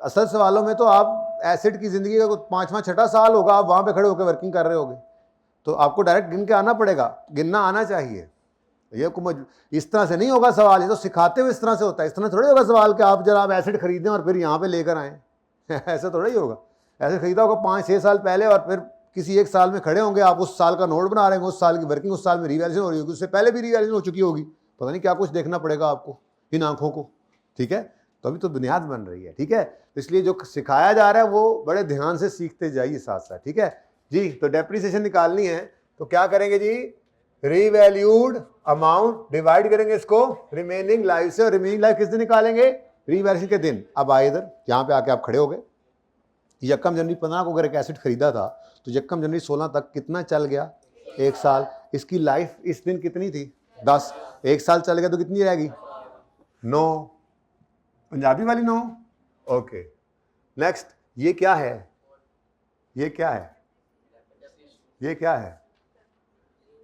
असल सवालों में तो आप एसेट की जिंदगी का 5वां 6ठा साल होगा, आप वहां पे खड़े होकर वर्किंग कर रहे होगे, तो आपको डायरेक्ट गिन के आना पड़ेगा, गिनना आना चाहिए। ये इस तरह से नहीं होगा सवाल, ये तो सिखाते हुए इस तरह से होता है। इस तरह थोड़ी होगा सवाल कि आप जरा आप एसेट खरीदें और फिर यहाँ पे लेकर आए ऐसा थोड़ा ही होगा। ऐसे खरीदा होगा 5-6 साल पहले और फिर किसी एक साल में खड़े होंगे, आप उस साल का नोट बना रहे होंगे, उस साल की वर्किंग, उस साल में रिवैल्यूएशन हो रही होगी, उससे पहले भी रिवैल्यूएशन हो चुकी होगी, पता नहीं क्या कुछ देखना पड़ेगा आपको इन आंखों को। ठीक है, तो अभी तो बुनियाद बन रही है। ठीक है, तो इसलिए जो सिखाया जा रहा है वो बड़े ध्यान से सीखते जाइए साथ साथ। ठीक है जी, तो डेप्रिसिएशन निकालनी है तो क्या करेंगे जी, रीवैल्यूड अमाउंट डिवाइड करेंगे इसको रिमेनिंग लाइफ से, और रिमेनिंग लाइफ किस दिन निकालेंगे, रीवैल्यूएशन के दिन। अब आए इधर, यहाँ पे आके आप खड़े हो गए, यकम जनवरी 15 को अगर एक एसेट खरीदा था तो यकम जनवरी 16 तक कितना चल गया, 1 साल। इसकी लाइफ इस दिन कितनी थी, 10। 1 साल चल गया तो कितनी रहेगी, 9, पंजाबी वाली 9। ओके नेक्स्ट, ये क्या है, ये क्या है, ये क्या है,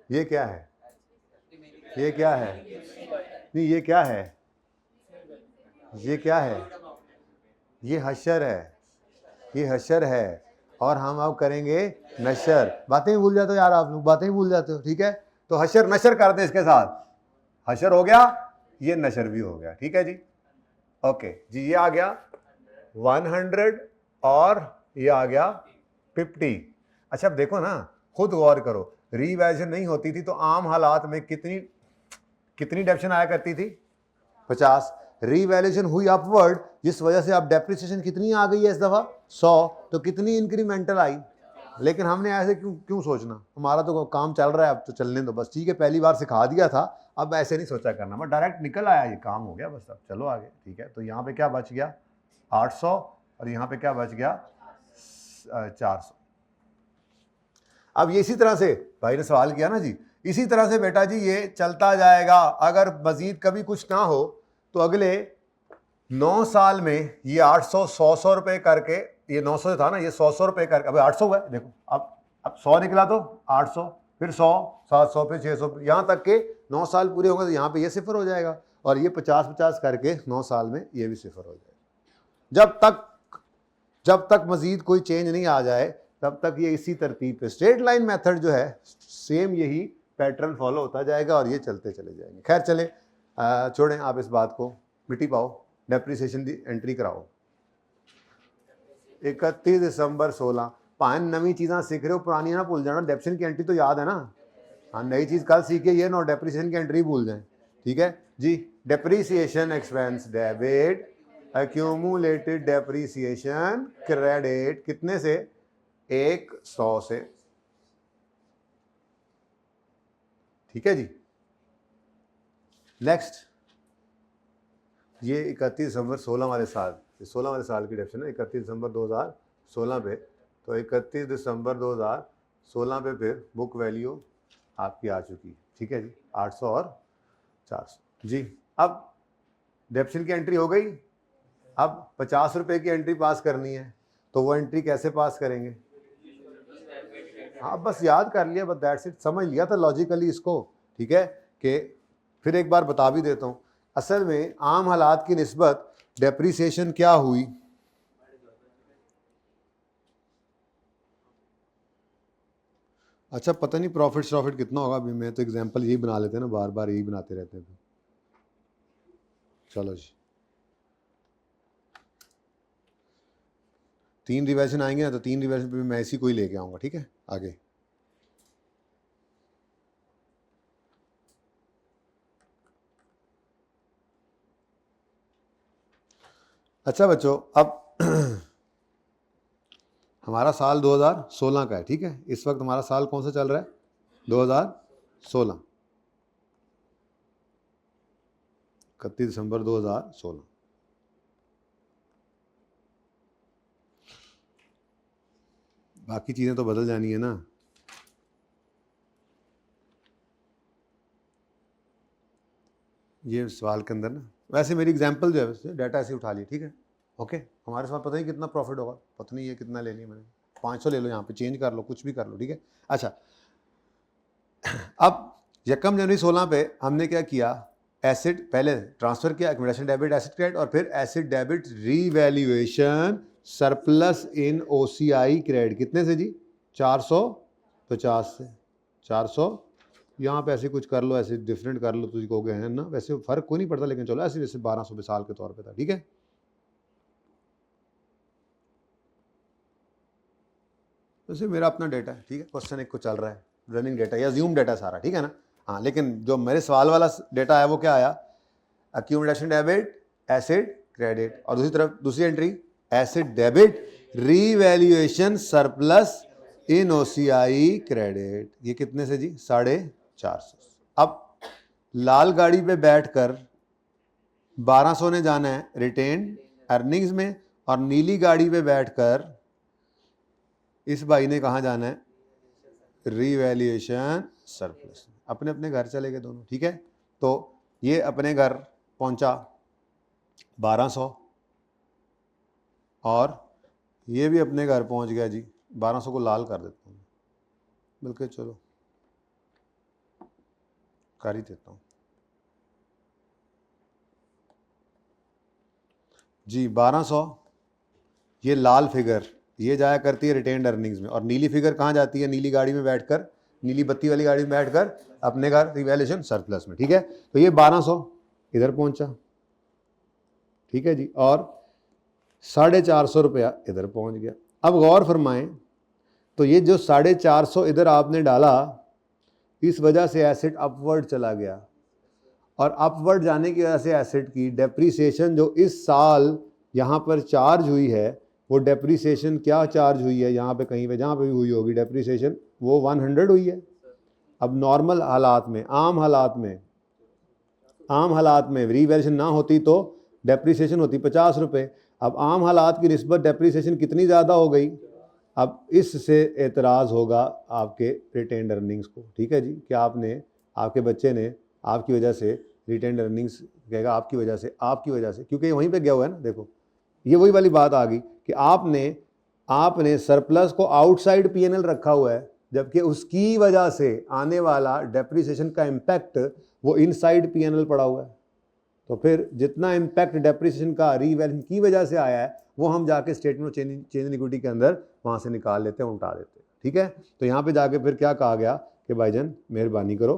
ये क्या है, ये क्या है, नहीं ये क्या है, ये क्या है, ये हशर है, ये हशर है, और हम अब करेंगे नशर। बातें ही भूल जाते हो यार आप लोग, बातें ही भूल जाते हो। ठीक है, तो हशर नशर कर दे इसके साथ, हशर हो गया, ये नशर भी हो गया। ठीक है जी, ओके जी, ये आ गया 100 और ये आ गया 50। अच्छा अब देखो ना, खुद गौर करो, रीवैल्यूएशन नहीं होती थी तो आम हालात में कितनी डेप्रिसिएशन आया करती थी, 50। रीवैल्यूएशन हुई अपवर्ड, जिस वजह से अब डेप्रिसिएशन कितनी आ गई है इस दफा, 100। तो कितनी इंक्रीमेंटल आई, लेकिन हमने ऐसे क्यों सोचना, हमारा तो काम चल रहा है, अब तो चलने दो बस। ठीक है, पहली बार सिखा दिया था, अब ऐसे नहीं सोचा करना, बस डायरेक्ट निकल आया, ये काम हो गया बस, अब चलो आगे। ठीक है, तो यहाँ पे क्या बच गया 800 और यहाँ पे क्या बच गया 400। अब ये इसी तरह से भाई ने सवाल किया ना जी, इसी तरह से बेटा जी ये चलता जाएगा। अगर मजीद कभी कुछ ना हो तो अगले 9 साल में ये 800 100 रुपए करके, ये 900 था ना, ये 100 रुपए करके, अब 800 हुआ है देखो, अब 100 निकला तो 800, फिर 100, 700, फिर 600, यहाँ तक के 9 साल पूरे होंगे तो यहाँ पे ये सिफर हो जाएगा, और ये 50-50 करके 9 साल में ये भी सिफर हो जाएगा। जब तक मजीद कोई चेंज नहीं आ जाए तब तक ये इसी तरतीब पे, स्ट्रेट लाइन मेथड जो है सेम यही पैटर्न फॉलो होता जाएगा और ये चलते चले जाएंगे। खैर चले, छोड़ें आप इस बात को, मिट्टी पाओ, डेप्रिसिएशन की एंट्री कराओ। 31 दिसंबर 16, भाई नवी चीज़ा सीख रहे हो, पुरानी ना भूल जाना। डेप्रिसिएशन की एंट्री तो याद है ना, हाँ नई चीज़ कल सीखे, ये नो डेप्रिसिएशन की एंट्री भूल जाएं। ठीक है जी, depreciation expense debit, accumulated depreciation credit, कितने से, 100 से। ठीक है जी, नेक्स्ट, ये 31 दिसंबर 16 वाले साल, 16 वाले साल की डेप्रिसिएशन है 31 दिसंबर 2016 पे, तो 31 दिसंबर 2016 पे फिर बुक वैल्यू आपकी आ चुकी। ठीक है जी, 800 और 400 जी। अब डेप्रिसिएशन की एंट्री हो गई, अब 50 रुपए की एंट्री पास करनी है, तो वो एंट्री कैसे पास करेंगे, हाँ बस याद कर लिया, बस दैट्स इट, समझ लिया था लॉजिकली इसको। ठीक है, कि फिर एक बार बता भी देता हूँ, असल में आम हालात की निस्बत डेप्रिसिएशन क्या हुई, अच्छा पता नहीं प्रॉफिट कितना होगा, अभी मैं तो एग्जांपल यही बना लेते हैं ना, बार बार यही बनाते रहते हैं। चलो जी 3 रिवैल्यूएशन आएंगे ना, तो 3 रिवैल्यूएशन पे मैं इसी को ही लेके आऊँगा, ठीक है। आगे अच्छा बच्चों, अब हमारा साल 2016 का है, ठीक है। इस वक्त हमारा साल कौन सा चल रहा है? 2016, 31 दिसंबर 2016। बाकी चीज़ें तो बदल जानी है ना। ये सवाल के अंदर ना, वैसे मेरी एग्जांपल जो है वैसे डाटा ऐसे उठा लिया, ठीक है। ओके, हमारे साथ पता नहीं कितना प्रॉफिट होगा, पता नहीं ये कितना लेनी है मैंने, 500 ले लो, यहाँ पे चेंज कर लो, कुछ भी कर लो, ठीक है। अच्छा, अब 1 जनवरी 16 पे हमने क्या किया, एसिड पहले ट्रांसफर किया, एक्यूमुलेशन डेबिट एसिड क्रेडिट, और फिर acid debit revaluation surplus in OCI credit. कितने से जी? 450 से 400। यहाँ पे ऐसे कुछ कर लो, ऐसे डिफरेंट कर लो, तुझे कहोगे है ना, वैसे फ़र्क कोई नहीं पड़ता, लेकिन चलो ऐसे जैसे 1200 मिसाल के तौर पे था, ठीक है। वैसे मेरा अपना डेटा है, ठीक है, क्वेश्चन एक को चल रहा है, रनिंग डेटा या ज्यूम डेटा सारा, ठीक है ना। हाँ, लेकिन जो मेरे सवाल वाला डेटा है वो क्या आया, एक्यूमुलेशन डेबिट एसिड क्रेडिट, और दूसरी तरफ दूसरी entry acid debit revaluation surplus in OCI credit. ये कितने से जी? 450। अब लाल गाड़ी पे बैठकर 1200 ने जाना है रिटेन अर्निंग्स में, और नीली गाड़ी पे बैठकर इस भाई ने कहाँ जाना है? Revaluation surplus. अपने अपने घर चले गए दोनों, ठीक है। तो ये अपने घर पहुंचा 1200, और ये भी अपने घर पहुंच गया जी। 1200 को लाल कर देता हूँ, बल्कि चलो कर ही देता हूँ जी। 1200 ये लाल फिगर ये जाया करती है रिटेन्ड अर्निंग्स में, और नीली फिगर कहाँ जाती है? नीली गाड़ी में बैठकर, नीली बत्ती वाली गाड़ी में बैठकर अपने घर रिवैल्यूएशन सरप्लस में, ठीक है। तो ये 1200 इधर पहुंचा, ठीक है जी, और 450 रुपया इधर पहुंच गया। अब गौर फरमाएं, तो ये जो 450 इधर आपने डाला, इस वजह से एसेट अपवर्ड चला गया, और अपवर्ड जाने की वजह से एसेट की डेप्रीसिएशन जो इस साल यहाँ पर चार्ज हुई है, वो डेप्रीसिएशन क्या चार्ज हुई है यहाँ पे, कहीं पे जहाँ पे भी हुई होगी डेप्रीसिएशन, वो 100 हुई है। अब नॉर्मल हालात में, आम हालात में रीवैल्यूएशन ना होती तो डेप्रीसिएशन होती 50 रुपये। अब आम हालात की निस्बत डेप्रीसिएशन कितनी ज़्यादा हो गई, अब इससे एतराज़ होगा आपके रिटेन्ड अर्निंग्स को, ठीक है जी। कि आपने, आपके बच्चे ने आपकी वजह से रिटेन्ड अर्निंग्स कहेगा आपकी वजह से, क्योंकि ये वहीं पे गया हुआ है ना। देखो, ये वही वाली बात आ गई कि आपने सरप्लस को आउटसाइड पीएनएल रखा हुआ है, जबकि उसकी वजह से आने वाला डेप्रीसिएशन का इम्पैक्ट वो इनसाइड पीएनएल पड़ा हुआ है। तो फिर जितना इम्पैक्ट डेप्रीसिएशन का रीवैल्यूएशन की वजह से आया है, वो हम जाके statement of change in equity के अंदर वहाँ से निकाल लेते हैं, उल्टा देते हैं, ठीक है। तो यहाँ पे जाके फिर क्या कहा गया कि भाईजान मेहरबानी करो,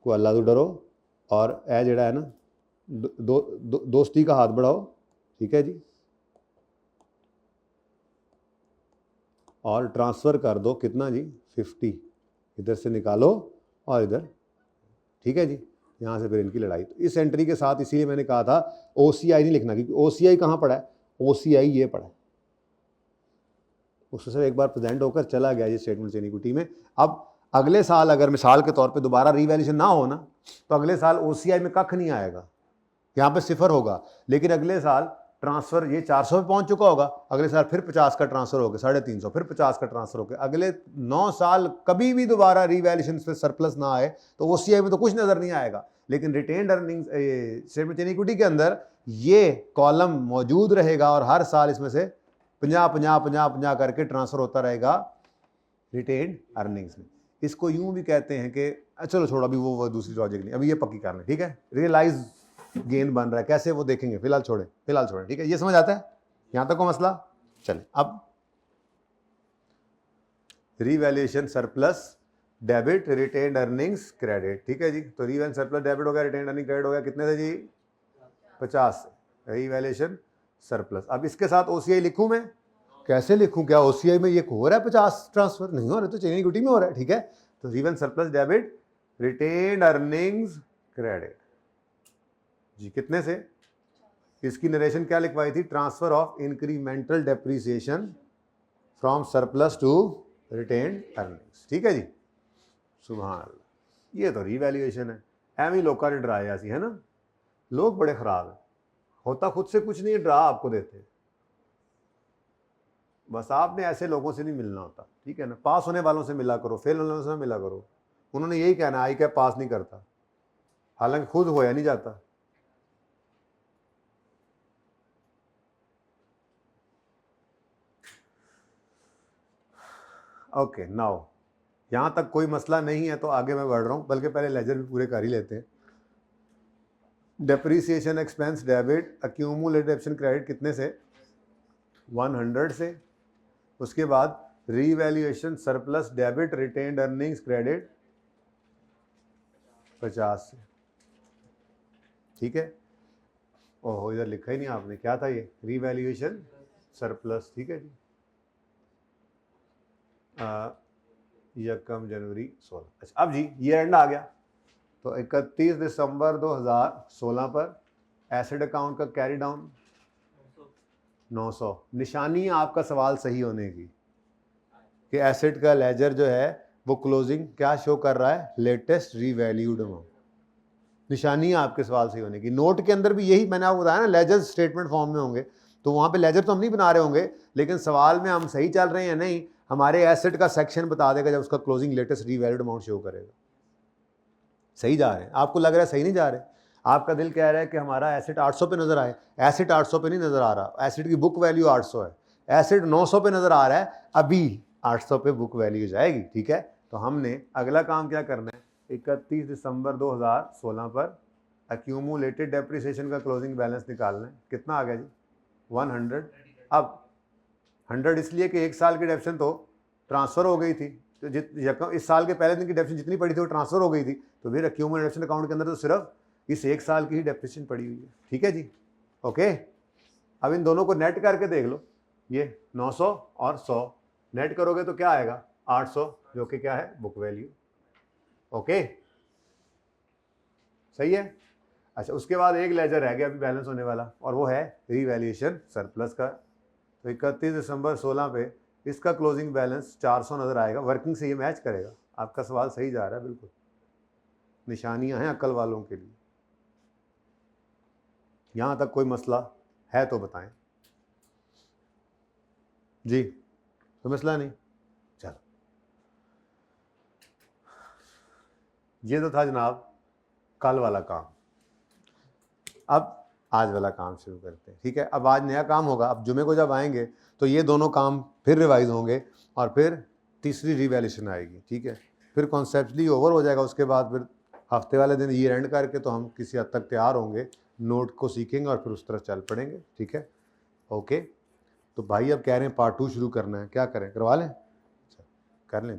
को अल्लाह तो डरो, और ए जड़ा है ना दोस्ती का हाथ बढ़ाओ, ठीक है जी, और ट्रांसफ़र कर दो कितना जी? 50 इधर से निकालो और इधर, ठीक है जी। यहाँ से फिर इनकी लड़ाई। तो इस एंट्री के साथ इसीलिए मैंने कहा था ओसीआई नहीं लिखना, क्योंकि ओसीआई कहाँ पड़ा है? ओसीआई ये पड़ा है, उससे सब एक बार प्रेजेंट होकर चला गया ये स्टेटमेंट चेन इक्विटी में। अब अगले साल अगर मिसाल के तौर पे दोबारा रीवैल्यूएशन ना हो ना, तो अगले साल ओसीआई में कख नहीं आएगा, यहाँ पे सिफर होगा। लेकिन अगले साल ट्रांसफर ये 400 पे पहुंच चुका होगा, अगले साल फिर 50 का ट्रांसफर होगा, 350, फिर 50 का ट्रांसफर होगा। अगले 9 साल कभी भी दोबारा रीवैल्यूएशन पे सरप्लस ना आए तो ओसीआई में तो कुछ नजर नहीं आएगा, लेकिन retained earnings statement chain equity के अंदर ये कॉलम मौजूद रहेगा, और हर साल इसमें से 50 करके ट्रांसफर होता रहेगा रिटेन्ड अर्निंग्स में। इसको यूं भी कहते हैं कि चलो छोड़ो, अभी वो दूसरी लॉजिक नहीं, अभी ये पक्की कर लें, ठीक है। रियलाइज गेन बन रहा है, कैसे वो देखेंगे, फिलहाल छोड़े, ठीक है। ये समझ आता है यहां तक को मसला? चले, अब revaluation surplus debit retained earnings credit, ठीक है जी। तो रीवैल्यूएशन सरप्लस डेबिट हो गया, रिटेन्ड अर्निंग क्रेडिट हो गया, कितने से जी? 50 से रीवैल्यूएशन सरप्लस। अब इसके साथ ओसीआई लिखूं मैं? कैसे लिखूं, क्या ओसीआई में ये हो रहा है 50 ट्रांसफर? नहीं हो रहा, तो चेन इक्विटी में हो रहा है, ठीक है। तो reval surplus debit retained earnings credit जी, कितने से? इसकी नरेशन क्या लिखवाई थी? Transfer of incremental depreciation from surplus to retained earnings, ठीक है जी। सुभान अल्लाह, ये तो रीवैल्यूएशन है। एम ही लोग ने डराया सी, है ना, लोग बड़े खराब है, होता खुद से कुछ नहीं, डरा आपको देते। बस आपने ऐसे लोगों से नहीं मिलना होता, ठीक है ना। पास होने वालों से मिला करो, फेल होने वालों से मिला करो। उन्होंने यही कहना आई क्या पास नहीं करता, हालांकि खुद होया नहीं जाता। ओके नाउ, यहां तक कोई मसला नहीं है तो आगे मैं बढ़ रहा हूं, बल्कि पहले लेजर भी पूरे कर ही लेते हैं। Depreciation expense debit accumulated option credit कितने से? 100 से। उसके बाद revaluation surplus debit retained earnings credit 50 से, ठीक है। ओहो, इधर लिखा ही नहीं आपने, क्या था ये? रीवैल्यूएशन सरप्लस, ठीक है जी। यकम जनवरी 16। अच्छा, अब जी ईयर एंड आ गया, तो 31 दिसंबर 2016 पर एसेट अकाउंट का कैरी डाउन 900। निशानी आपका सवाल सही होने की कि एसेट का लेजर जो है वो क्लोजिंग क्या शो कर रहा है? Latest revalued amount. निशानी आपके सवाल सही होने की। नोट के अंदर भी यही मैंने आपको बताया ना, लेजर स्टेटमेंट फॉर्म में होंगे, तो वहाँ पे लेजर तो हम नहीं बना रहे होंगे, लेकिन सवाल में हम सही चल रहे हैं या नहीं हमारे एसेट का सेक्शन बता देगा जब उसका closing latest revalued amount show करेगा। सही जा रहे हैं? आपको लग रहा है सही नहीं जा रहे? आपका दिल कह रहा है कि हमारा एसेट 800 पे नज़र आए, एसेट 800 पे नहीं नज़र आ रहा, एसेट की बुक वैल्यू 800 है, एसेट 900 पे नज़र आ रहा है, अभी 800 पे बुक वैल्यू जाएगी, ठीक है। तो हमने अगला काम क्या करना है? 31 दिसंबर 2016 पर एक्यूमुलेटेड डेप्रिसिएशन का क्लोजिंग बैलेंस निकालना है। कितना आ गया जी? 100। अब 100 इसलिए कि एक साल की डेप्शन तो ट्रांसफ़र हो गई थी, तो इस साल के पहले दिन की डेप्शन जितनी पड़ी थी वो ट्रांसफ़र हो गई थी, तो फिर एक्यूमुलेशन अकाउंट के अंदर तो सिर्फ इस एक साल की ही डेप्रिसिएशन पड़ी हुई है, ठीक है जी। ओके, अब इन दोनों को नेट करके देख लो, ये 900 और 100 नेट करोगे तो क्या आएगा? 800, जो कि क्या है? Book value. ओके, सही है। अच्छा, उसके बाद एक लेजर रह गया अभी बैलेंस होने वाला, और वो है रीवैल्यूएशन सरप्लस का। तो 31 दिसंबर 16 पे इसका क्लोजिंग बैलेंस 400 नज़र आएगा। वर्किंग से ये मैच करेगा, आपका सवाल सही जा रहा है बिल्कुल। निशानियां हैं अक्ल वालों के लिए। यहां तक कोई मसला है तो बताएं जी। तो मसला नहीं, चलो ये तो था जनाब कल वाला काम। अब आज वाला काम शुरू करते हैं, ठीक है। अब आज नया काम होगा। अब जुमे को जब आएंगे तो ये दोनों काम फिर रिवाइज होंगे और फिर तीसरी रिवैल्यूएशन आएगी, ठीक है। फिर कॉन्सेप्टली ओवर हो जाएगा। उसके बाद फिर हफ्ते वाले दिन ईयर एंड करके तो हम किसी हद तक तैयार होंगे, नोट को सीखेंगे और फिर उस तरफ चल पड़ेंगे, ठीक है। ओके, तो भाई अब कह रहे हैं पार्ट 2 शुरू करना है, क्या करें? करवा लें? कर लें।